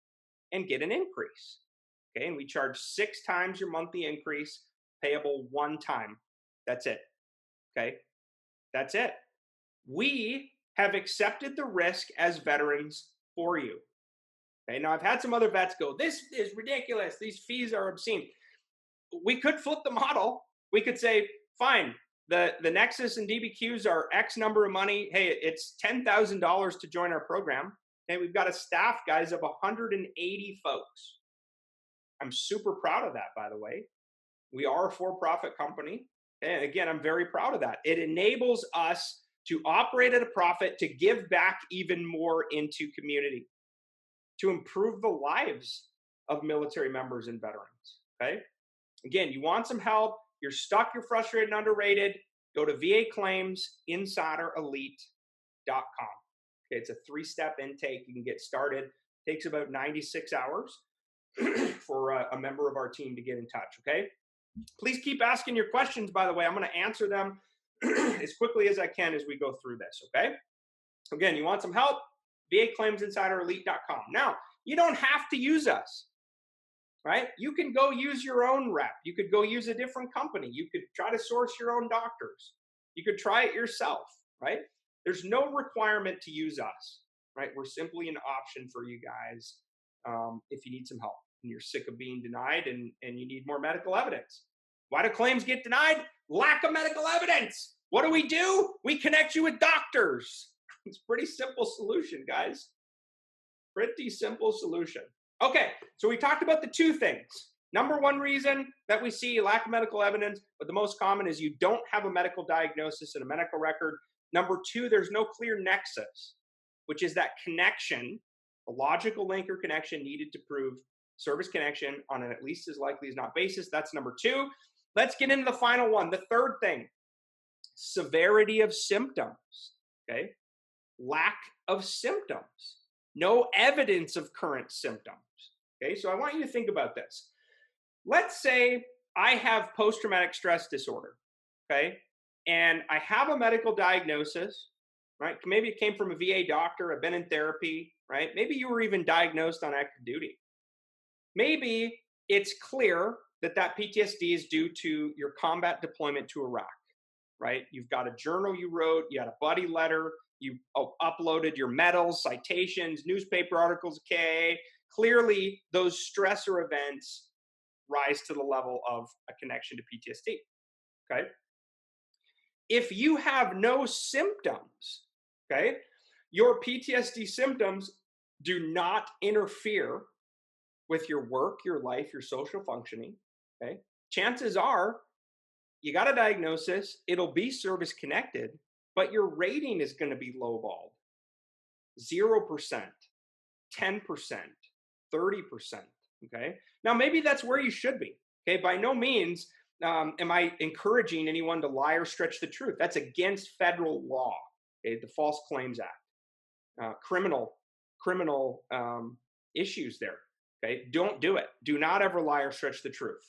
and get an increase. Okay, and we charge 6 times your monthly increase, payable 1 time. That's it. Okay, that's it. We have accepted the risk as veterans for you. Okay, now I've had some other vets go, this is ridiculous. These fees are obscene. We could flip the model. We could say, fine, the Nexus and DBQs are X number of money. Hey, it's $10,000 to join our program. Okay, we've got a staff, guys, of 180 folks. I'm super proud of that, by the way. We are a for-profit company. And again, I'm very proud of that. It enables us to operate at a profit, to give back even more into community, to improve the lives of military members and veterans, okay? Again, you want some help, you're stuck, you're frustrated and underrated, go to VAClaimsinsiderelite.com. Okay, it's a 3-step intake. You can get started. It takes about 96 hours for a member of our team to get in touch, okay? Please keep asking your questions, by the way. I'm going to answer them as quickly as I can as we go through this, okay? Again, you want some help? VAClaimsinsiderelite.com. Now, you don't have to use us, right? You can go use your own rep. You could go use a different company. You could try to source your own doctors. You could try it yourself, right? There's no requirement to use us, right? We're simply an option for you guys if you need some help and you're sick of being denied and you need more medical evidence. Why do claims get denied? Lack of medical evidence. What do? We connect you with doctors. It's a pretty simple solution, guys. Pretty simple solution. Okay, so we talked about the 2 things. Number 1 reason that we see lack of medical evidence, but the most common is you don't have a medical diagnosis and a medical record. Number 2, there's no clear nexus, which is that connection, a logical link or connection needed to prove service connection on an at least as likely as not basis. That's number 2. Let's get into the final one. The 3rd thing, severity of symptoms, okay? Lack of symptoms. No evidence of current symptoms, okay? So I want you to think about this. Let's say I have post-traumatic stress disorder, okay? And I have a medical diagnosis, right? Maybe it came from a VA doctor. I've been in therapy, right? Maybe you were even diagnosed on active duty. Maybe it's clear that that PTSD is due to your combat deployment to Iraq, right? You've got a journal you wrote, you had a buddy letter, you uploaded your medals, citations, newspaper articles, KA. Clearly, those stressor events rise to the level of a connection to PTSD, okay? If you have no symptoms, okay, your PTSD symptoms do not interfere with your work, your life, your social functioning, okay? Chances are you got a diagnosis, it'll be service connected, but your rating is going to be lowballed. 0%, 10%, 30%, okay? Now, maybe that's where you should be, okay? By no means am I encouraging anyone to lie or stretch the truth. That's against federal law, okay? The False Claims Act, criminal issues there, okay? Don't do it. Do not ever lie or stretch the truth.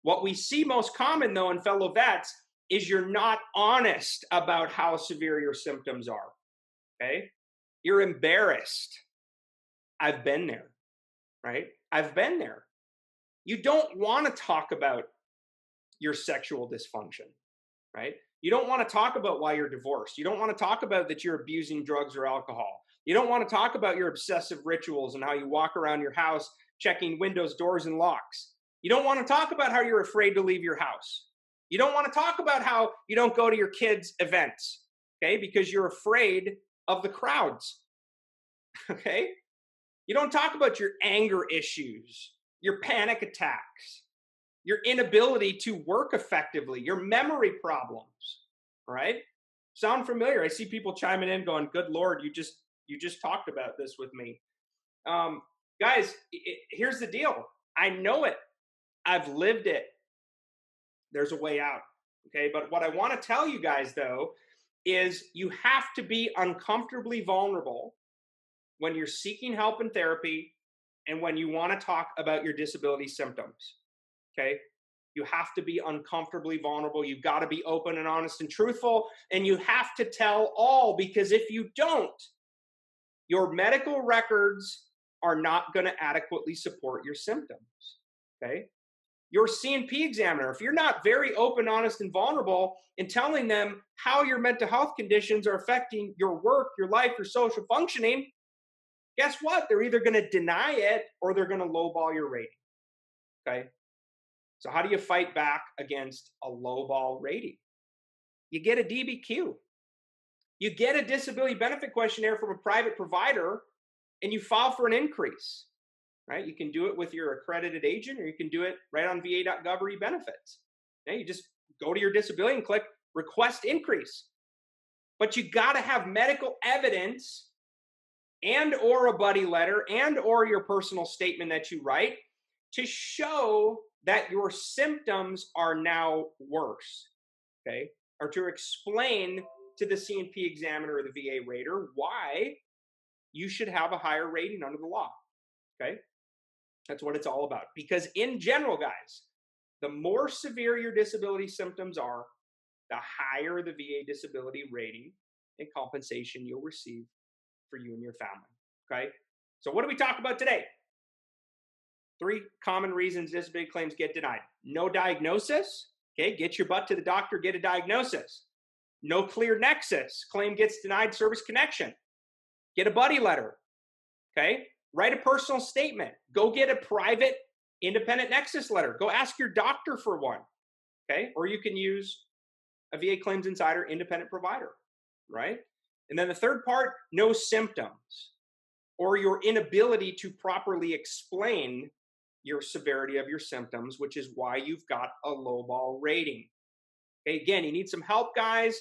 What we see most common, though, in fellow vets is you're not honest about how severe your symptoms are, okay? You're embarrassed. I've been there, right? I've been there. You don't want to talk about your sexual dysfunction, right? You don't want to talk about why you're divorced. You don't want to talk about that you're abusing drugs or alcohol. You don't want to talk about your obsessive rituals and how you walk around your house checking windows, doors, and locks. You don't want to talk about how you're afraid to leave your house. You don't want to talk about how you don't go to your kids' events, okay? Because you're afraid of the crowds, okay? You don't talk about your anger issues, your panic attacks, your inability to work effectively, your memory problems, all right? Sound familiar? I see people chiming in going, good Lord, you just talked about this with me. Guys, here's the deal. I know it. I've lived it. There's a way out. Okay. But what I want to tell you guys, though, is you have to be uncomfortably vulnerable when you're seeking help and therapy and when you want to talk about your disability symptoms. Okay. You have to be uncomfortably vulnerable. You've got to be open and honest and truthful. And you have to tell all, because if you don't, your medical records are not going to adequately support your symptoms. Okay. Your C&P examiner, if you're not very open, honest, and vulnerable in telling them how your mental health conditions are affecting your work, your life, your social functioning, guess what? They're either going to deny it or they're going to lowball your rating. Okay. So how do you fight back against a lowball rating? You get a DBQ. You get a disability benefit questionnaire from a private provider and you file for an increase, right? You can do it with your accredited agent or you can do it right on VA.gov or eBenefits. Okay? You just go to your disability and click request increase. But you got to have medical evidence and or a buddy letter and or your personal statement that you write to show that your symptoms are now worse, okay? Or to explain to the C&P examiner or the VA rater why you should have a higher rating under the law, okay? That's what it's all about. Because in general, guys, the more severe your disability symptoms are, the higher the VA disability rating and compensation you'll receive for you and your family, okay? So what do we talk about today? 3 common reasons disability claims get denied. No diagnosis, okay? Get your butt to the doctor, get a diagnosis. No clear nexus, claim gets denied service connection. Get a buddy letter, okay? Write a personal statement. Go get a private independent nexus letter. Go ask your doctor for one, okay? Or you can use a VA Claims Insider independent provider, right? And then the third part, no symptoms or your inability to properly explain your severity of your symptoms, which is why you've got a lowball rating. Okay, again, you need some help, guys.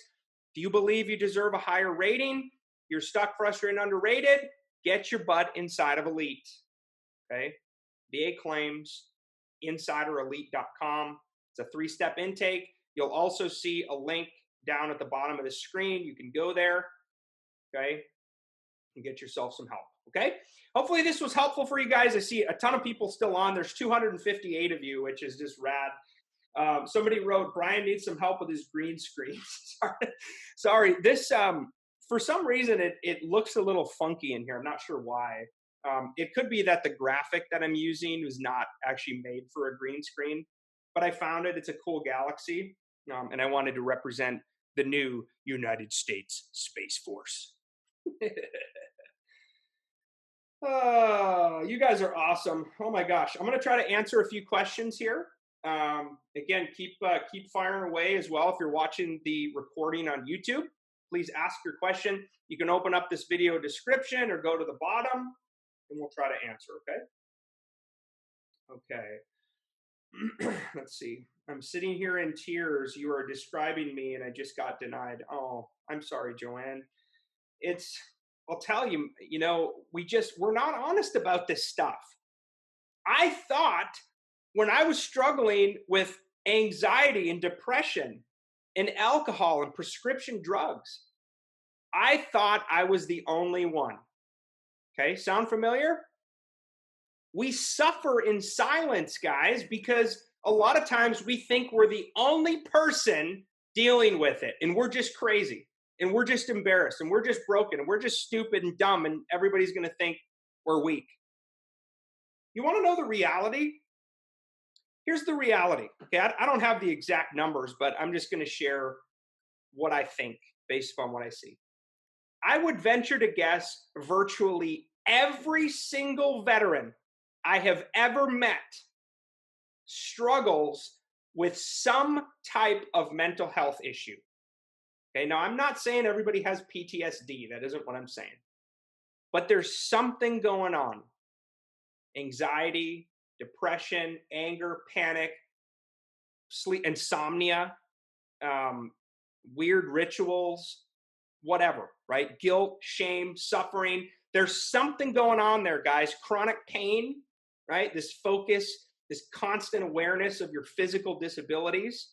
Do you believe you deserve a higher rating? You're stuck, frustrated, and underrated? Get your butt inside of Elite. Okay, VA Claims, InsiderElite.com. It's a 3-step intake. You'll also see a link down at the bottom of the screen. You can go there, okay, and get yourself some help, okay? Hopefully this was helpful for you guys. I see a ton of people still on. There's 258 of you, which is just rad. Somebody wrote, Brian needs some help with his green screen. Sorry. This, for some reason, it looks a little funky in here. I'm not sure why. It could be that the graphic that I'm using was not actually made for a green screen, but I found it. It's a cool galaxy, and I wanted to represent the new United States Space Force. You guys are awesome. Oh my gosh. I'm going to try to answer a few questions here. Again, keep firing away as well. If you're watching the recording on YouTube, please ask your question. You can open up this video description or go to the bottom and we'll try to answer, okay? Okay. Let's see. I'm sitting here in tears. You are describing me and I just got denied. Oh, I'm sorry, Joanne. I'll tell you, we're not honest about this stuff. I thought when I was struggling with anxiety and depression and alcohol and prescription drugs, I thought I was the only one. Okay, sound familiar? We suffer in silence, guys, because a lot of times we think we're the only person dealing with it and we're just crazy. And we're just embarrassed, and we're just broken, and we're just stupid and dumb, and everybody's going to think we're weak. You want to know the reality? Here's the reality. Okay, I don't have the exact numbers, but I'm just going to share what I think based upon what I see. I would venture to guess virtually every single veteran I have ever met struggles with some type of mental health issue. Okay, now I'm not saying everybody has PTSD. That isn't what I'm saying. But there's something going on. Anxiety, depression, anger, panic, sleep, insomnia, weird rituals, whatever, right? Guilt, shame, suffering. There's something going on there, guys. Chronic pain, right? This focus, this constant awareness of your physical disabilities.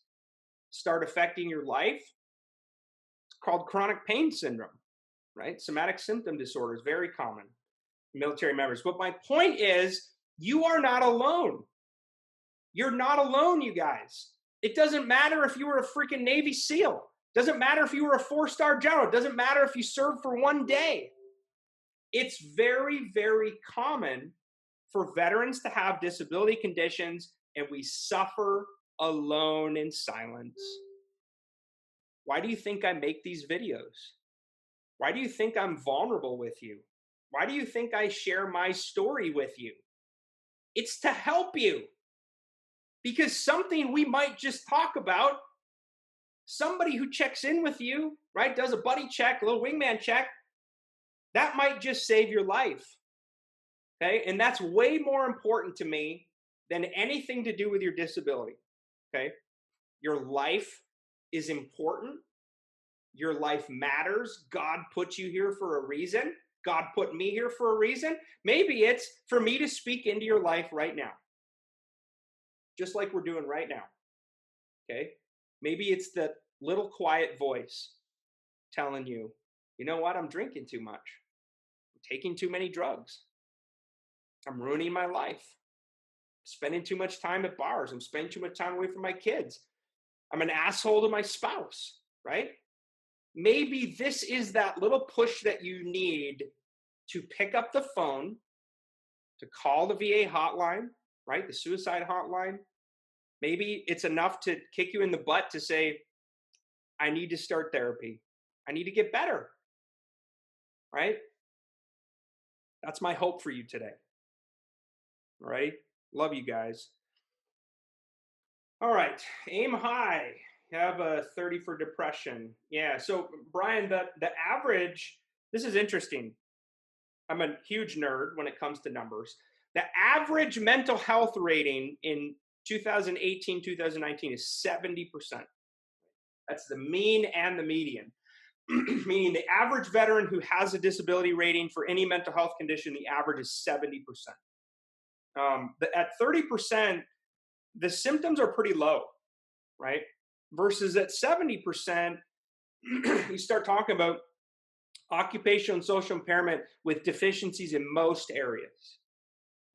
start affecting your life. It's called chronic pain syndrome, right? Somatic symptom disorder is very common in military members. But my point is, you are not alone. You're not alone, you guys. It doesn't matter if you were a freaking Navy SEAL. Doesn't matter if you were a 4-star general. Doesn't matter if you served for one day. It's very, very common for veterans to have disability conditions, and we suffer alone in silence. Why do you think I make these videos? Why do you think I'm vulnerable with you? Why do you think I share my story with you? It's to help you. Because something we might just talk about, somebody who checks in with you, right, does a buddy check, a little wingman check, that might just save your life. Okay? And that's way more important to me than anything to do with your disability. Okay? Your life is important. Your life matters. God put you here for a reason. God put me here for a reason. Maybe it's for me to speak into your life right now. Just like we're doing right now. Okay? Maybe it's the little quiet voice telling you, you know what? I'm drinking too much. I'm taking too many drugs. I'm ruining my life. Spending too much time at bars. I'm spending too much time away from my kids. I'm an asshole to my spouse, right? Maybe this is that little push that you need to pick up the phone, to call the VA hotline, right? The suicide hotline. Maybe it's enough to kick you in the butt to say, I need to start therapy. I need to get better, right? That's my hope for you today. All right? Love you guys. All right. Aim high. Have a 30 for depression. Yeah. So, Brian, the average, this is interesting. I'm a huge nerd when it comes to numbers. The average mental health rating in 2018, 2019 is 70%. That's the mean and the median. Meaning the average veteran who has a disability rating for any mental health condition, the average is 70%. At 30%, the symptoms are pretty low, right? Versus at 70%, you start talking about occupational and social impairment with deficiencies in most areas,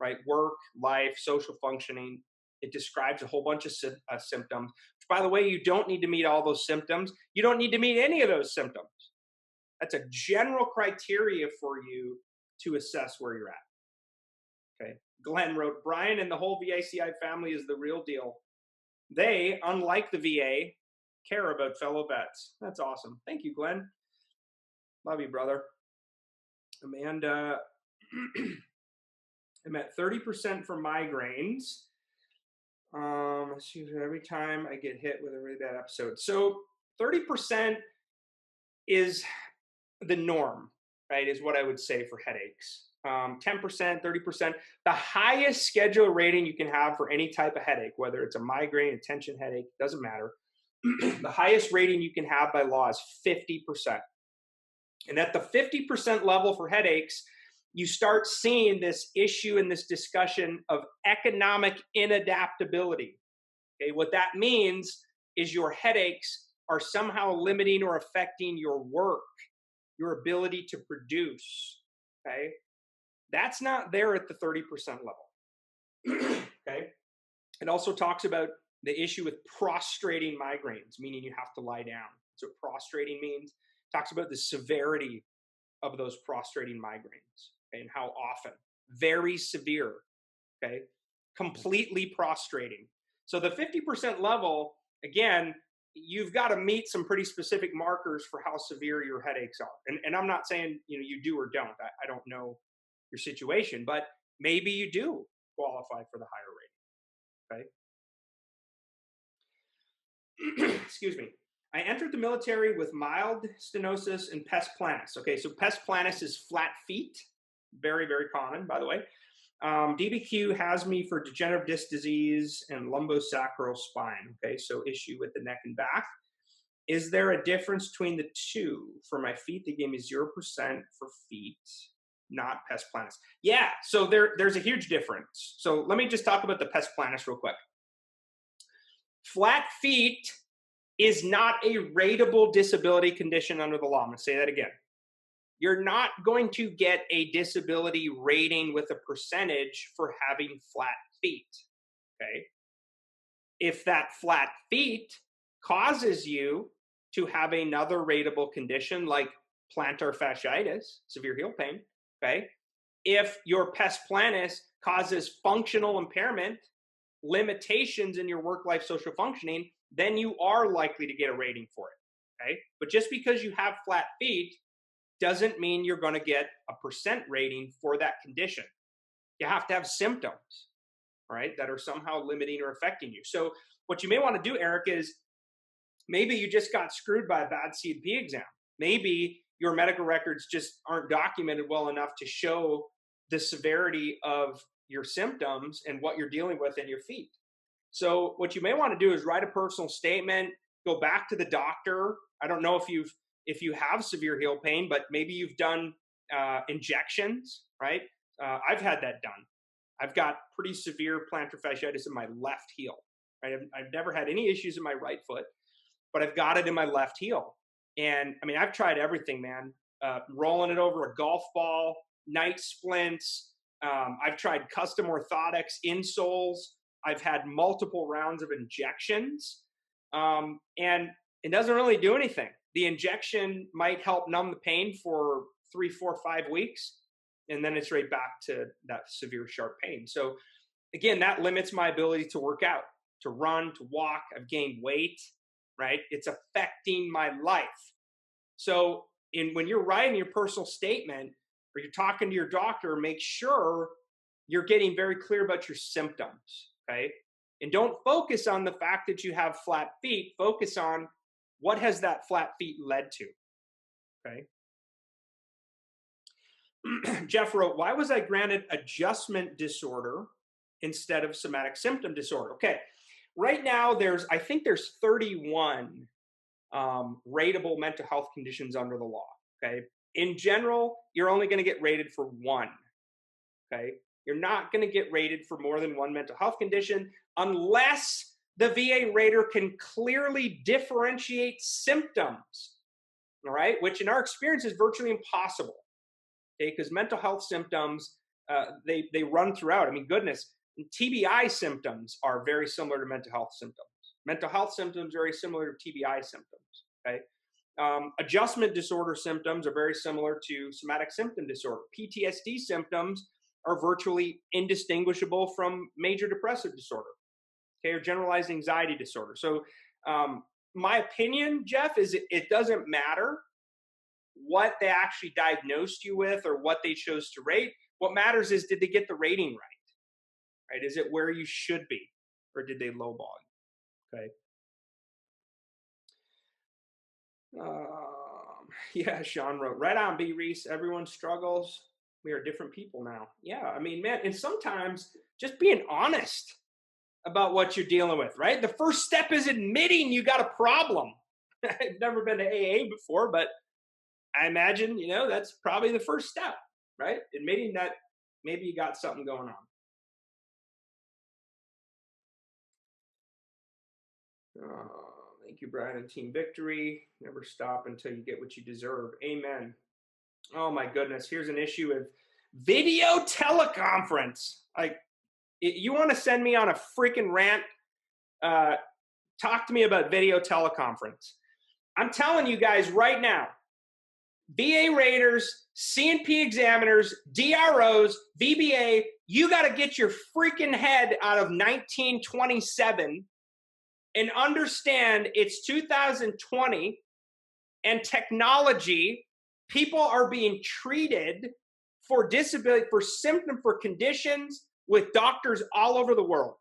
right? Work, life, social functioning. It describes a whole bunch of symptoms. Which, by the way, you don't need to meet all those symptoms. You don't need to meet any of those symptoms. That's a general criteria for you to assess where you're at. Okay. Glenn wrote, Brian and the whole VACI family is the real deal. They, unlike the VA, care about fellow vets. That's awesome. Thank you, Glenn. Love you, brother. Amanda, I'm at 30% for migraines. Every time I get hit with a really bad episode. So 30% is the norm, right, is what I would say for headaches. 10%, 30%. The highest schedule rating you can have for any type of headache, whether it's a migraine, a tension headache, doesn't matter. The highest rating you can have by law is 50%. And at the 50% level for headaches, you start seeing this issue and this discussion of economic inadaptability. Okay, what that means is your headaches are somehow limiting or affecting your work, your ability to produce. Okay, that's not there at the 30% level. Okay, it also talks about the issue with prostrating migraines, meaning you have to lie down. That's what prostrating means. It talks about the severity of those prostrating migraines, okay, and how often. Very severe, okay, completely prostrating. So the 50% level, again, you've got to meet some pretty specific markers for how severe your headaches are. And I'm not saying, you do or don't. I don't know your situation, but maybe you do qualify for the higher rating, okay? Excuse me. I entered the military with mild stenosis and pes planus. Okay, so pes planus is flat feet. Very, very common, by the way. DBQ has me for degenerative disc disease and lumbosacral spine. Okay, so issue with the neck and back. Is there a difference between the two? For my feet, they gave me 0% for feet, not pes planus. Yeah, so there's a huge difference. So let me just talk about the pes planus real quick. Flat feet is not a rateable disability condition under the law. I'm going to say that again. You're not going to get a disability rating with a percentage for having flat feet. Okay. If that flat feet causes you to have another rateable condition like plantar fasciitis, severe heel pain, okay? If your pes planus causes functional impairment, limitations in your work-life social functioning, then you are likely to get a rating for it, okay? But just because you have flat feet doesn't mean you're going to get a percent rating for that condition. You have to have symptoms, right, that are somehow limiting or affecting you. So what you may want to do, Eric, is maybe you just got screwed by a bad C&P exam. Maybe your medical records just aren't documented well enough to show the severity of your symptoms and what you're dealing with in your feet. So what you may want to do is write a personal statement, go back to the doctor. I don't know if you have severe heel pain, but maybe you've done injections, right? I've had that done. I've got pretty severe plantar fasciitis in my left heel. Right? I've never had any issues in my right foot, but I've got it in my left heel. And I mean, I've tried everything, man. Rolling it over a golf ball, night splints. I've tried custom orthotics, insoles. I've had multiple rounds of injections. And it doesn't really do anything. The injection might help numb the pain for 3, 4, 5 weeks. And then it's right back to that severe, sharp pain. So again, that limits my ability to work out, to run, to walk. I've gained weight, right? It's affecting my life. So when you're writing your personal statement or you're talking to your doctor, make sure you're getting very clear about your symptoms, okay? And don't focus on the fact that you have flat feet. Focus on what has that flat feet led to, okay? Jeff wrote, why was I granted adjustment disorder instead of somatic symptom disorder? Okay, right now I think there's 31 rateable mental health conditions under the law, okay? In general, you're only gonna get rated for one, okay? You're not gonna get rated for more than one mental health condition unless the VA rater can clearly differentiate symptoms, all right? Which in our experience is virtually impossible. Okay, because mental health symptoms, they run throughout. I mean, goodness, TBI symptoms are very similar to mental health symptoms. Mental health symptoms are very similar to TBI symptoms, okay? Adjustment disorder symptoms are very similar to somatic symptom disorder. PTSD symptoms are virtually indistinguishable from major depressive disorder, okay, or generalized anxiety disorder. So my opinion, Jeff, is it doesn't matter what they actually diagnosed you with or what they chose to rate. What matters is, did they get the rating right? Right? Is it where you should be, or did they lowball you? Okay. Yeah, Sean wrote, right on, B. Reese. Everyone struggles. We are different people now. Yeah, I mean, man, and sometimes just being honest about what you're dealing with, right? The first step is admitting you got a problem. I've never been to AA before, but I imagine, that's probably the first step, right? Admitting that maybe you got something going on. Thank you, Brian and Team Victory. Never stop until you get what you deserve. Amen. Oh my goodness. Here's an issue with video teleconference. You want to send me on a freaking rant? Talk to me about video teleconference. I'm telling you guys right now, VA raters, C&P examiners, DROs, VBA, you got to get your freaking head out of 1927 and understand it's 2020 and technology. People are being treated for disability, for conditions with doctors all over the world.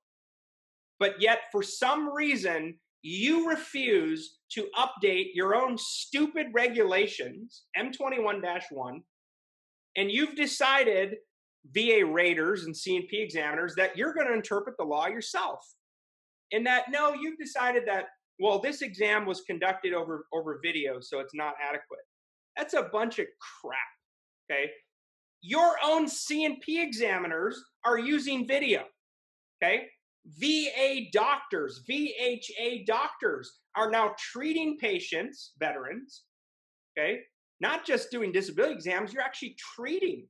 But yet, for some reason, you refuse to update your own stupid regulations, M21-1, and you've decided, VA raters and C&P examiners, that you're going to interpret the law yourself. And that, no, you've decided that, well, this exam was conducted over video, so it's not adequate. That's a bunch of crap, okay? Your own C&P examiners are using video, okay? VA doctors, VHA doctors are now treating patients, veterans, okay? Not just doing disability exams, you're actually treating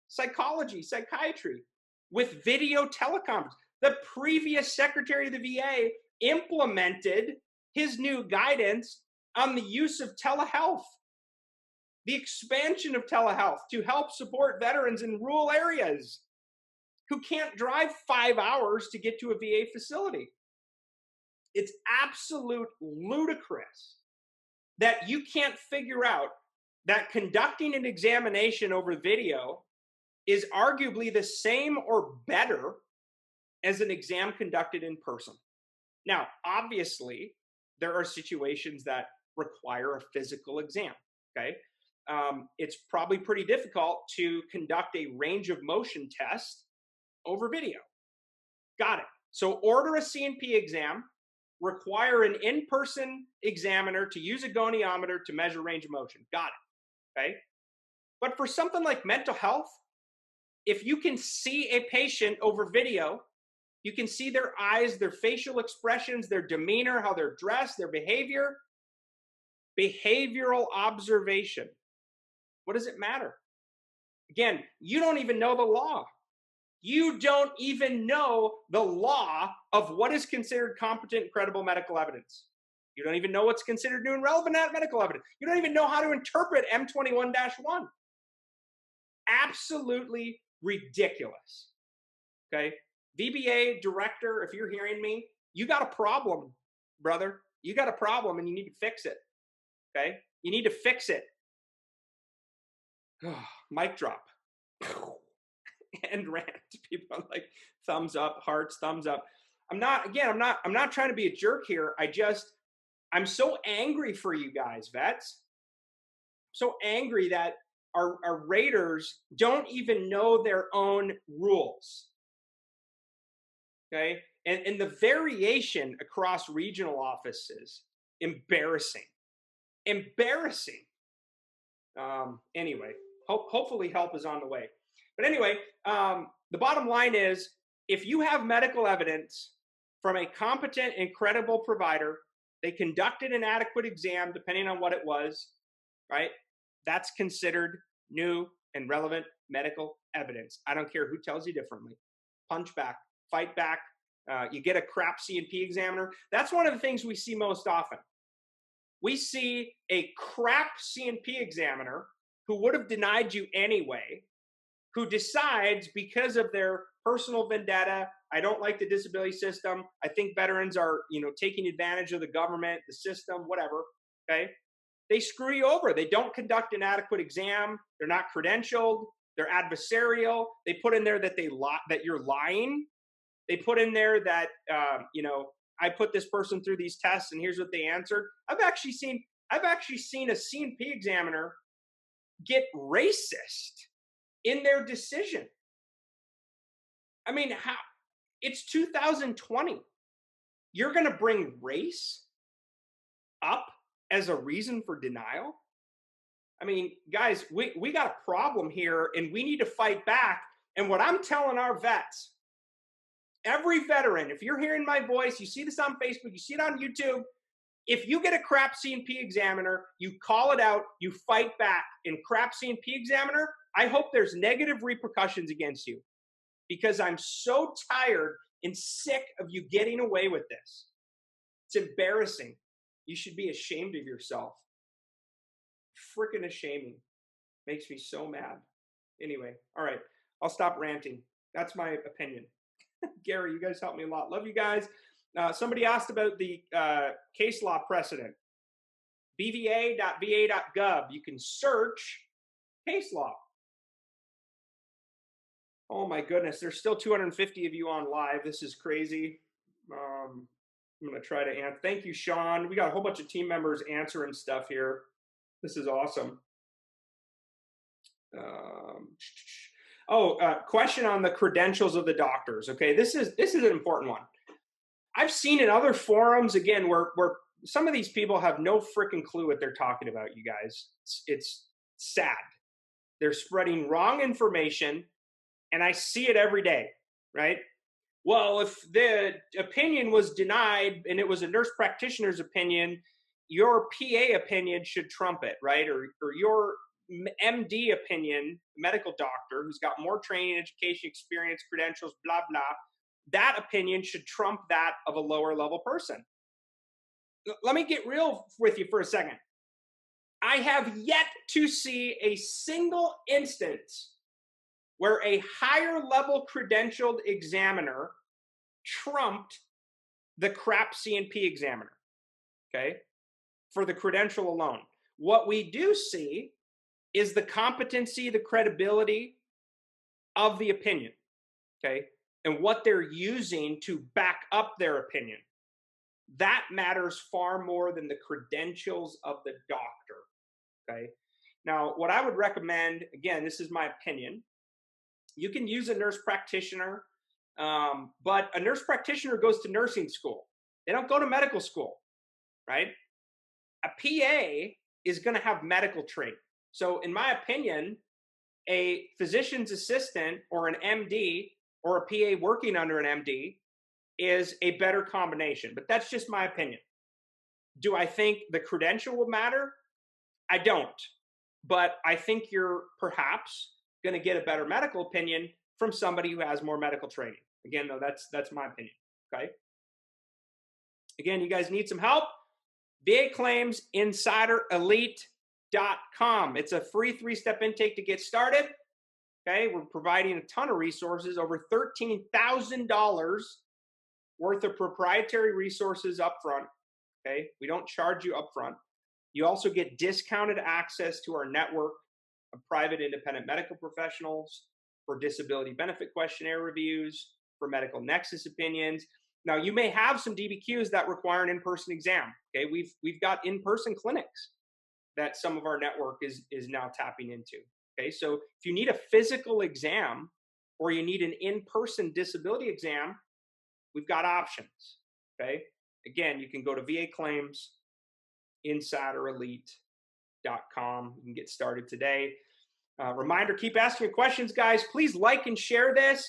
psychology, psychiatry with video teleconference. The previous Secretary of the VA implemented his new guidance on the use of telehealth, the expansion of telehealth to help support veterans in rural areas who can't drive 5 hours to get to a VA facility. It's absolute ludicrous that you can't figure out that conducting an examination over video is arguably the same or better as an exam conducted in person. Now, obviously, there are situations that require a physical exam, okay? It's probably pretty difficult to conduct a range of motion test over video. Got it. So order a CNP exam, require an in-person examiner to use a goniometer to measure range of motion. Got it, okay? But for something like mental health, if you can see a patient over video, you can see their eyes, their facial expressions, their demeanor, how they're dressed, their behavior, behavioral observation. What does it matter? Again, you don't even know the law. You don't even know the law of what is considered competent and credible medical evidence. You don't even know what's considered new and relevant medical evidence. You don't even know how to interpret M21-1. Absolutely ridiculous. Okay? VBA director, if you're hearing me, you got a problem, brother. You got a problem and you need to fix it. Okay? You need to fix it. Mic drop. And rant. People are like, thumbs up, hearts, thumbs up. I'm not trying to be a jerk here. I'm so angry for you guys, vets. So angry that our raters don't even know their own rules. Okay? And the variation across regional offices, embarrassing. Embarrassing. Anyway, hopefully help is on the way. But anyway, the bottom line is, if you have medical evidence from a competent and credible provider, they conducted an adequate exam, depending on what it was, right? That's considered new and relevant medical evidence. I don't care who tells you differently. Punch back, fight back. You get a crap CNP examiner. That's one of the things we see most often. We see a crap CNP examiner who would have denied you anyway, who decides because of their personal vendetta, I don't like the disability system, I think veterans are, taking advantage of the government, the system, whatever, okay? They screw you over. They don't conduct an adequate exam. They're not credentialed. They're adversarial. They put in there that that you're lying. They put in there that, I put this person through these tests and here's what they answered. I've actually seen a CNP examiner get racist in their decision. I mean, how? It's 2020. You're going to bring race up as a reason for denial? I mean, guys, we got a problem here and we need to fight back. And what I'm telling our vets, every veteran, if you're hearing my voice, you see this on Facebook, you see it on YouTube, if you get a crap CNP examiner, you call it out, you fight back. And crap CNP examiner, I hope there's negative repercussions against you, because I'm so tired and sick of you getting away with this. It's embarrassing. You should be ashamed of yourself. Freaking ashaming. Makes me so mad. Anyway, all right. I'll stop ranting. That's my opinion. Gary, you guys helped me a lot. Love you guys. Somebody asked about the case law precedent. BVA.va.gov. You can search case law. Oh my goodness, there's still 250 of you on live. This is crazy. I'm going to try to answer. Thank you, Sean. We got a whole bunch of team members answering stuff here. This is awesome. Question on the credentials of the doctors. Okay, this is an important one. I've seen in other forums, again, where some of these people have no freaking clue what they're talking about, you guys. It's sad. They're spreading wrong information, and I see it every day, right? well, if the opinion was denied and it was a nurse practitioner's opinion, your PA opinion should trump it, right? Or your MD opinion, medical doctor who's got more training, education, experience, credentials, blah, blah, that opinion should trump that of a lower level person. Let me get real with you for a second. I have yet to see a single instance where a higher level credentialed examiner trumped the crap C&P examiner, okay, for the credential alone. What we do see is the competency, the credibility of the opinion, okay, and what they're using to back up their opinion. That matters far more than the credentials of the doctor, okay? Now, what I would recommend, again, this is my opinion, you can use a nurse practitioner, but a nurse practitioner goes to nursing school. They don't go to medical school, right? A PA is going to have medical training. So in my opinion, a physician's assistant or an MD or a PA working under an MD is a better combination, but that's just my opinion. Do I think the credential will matter? I don't, but I think you're perhaps going to get a better medical opinion from somebody who has more medical training. Again, though, that's my opinion, okay? Again, you guys need some help? VA Claims Insider Elite.com. It's a free 3-step intake to get started. Okay, we're providing a ton of resources, over $13,000 worth of proprietary resources up front. Okay, we don't charge you up front. You also get discounted access to our network of private independent medical professionals for disability benefit questionnaire reviews, for medical nexus opinions. Now, you may have some DBQs that require an in-person exam. Okay, we've got in-person clinics that some of our network is now tapping into. Okay, so if you need a physical exam or you need an in-person disability exam, we've got options. Okay, again, you can go to VA Claims Insider Elite.com. You can get started today. Reminder, keep asking your questions, guys. Please like and share this.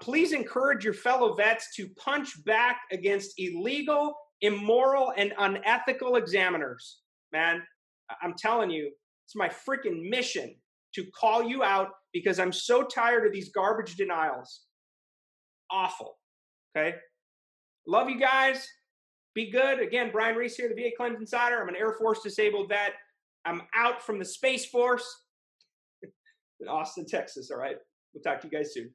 Please encourage your fellow vets to punch back against illegal, immoral, and unethical examiners. Man, I'm telling you, it's my freaking mission to call you out because I'm so tired of these garbage denials. Awful. Okay? Love you guys. Be good. Again, Brian Reese here, the VA Claims Insider. I'm an Air Force disabled vet. I'm out from the Space Force in Austin, Texas. All right? We'll talk to you guys soon.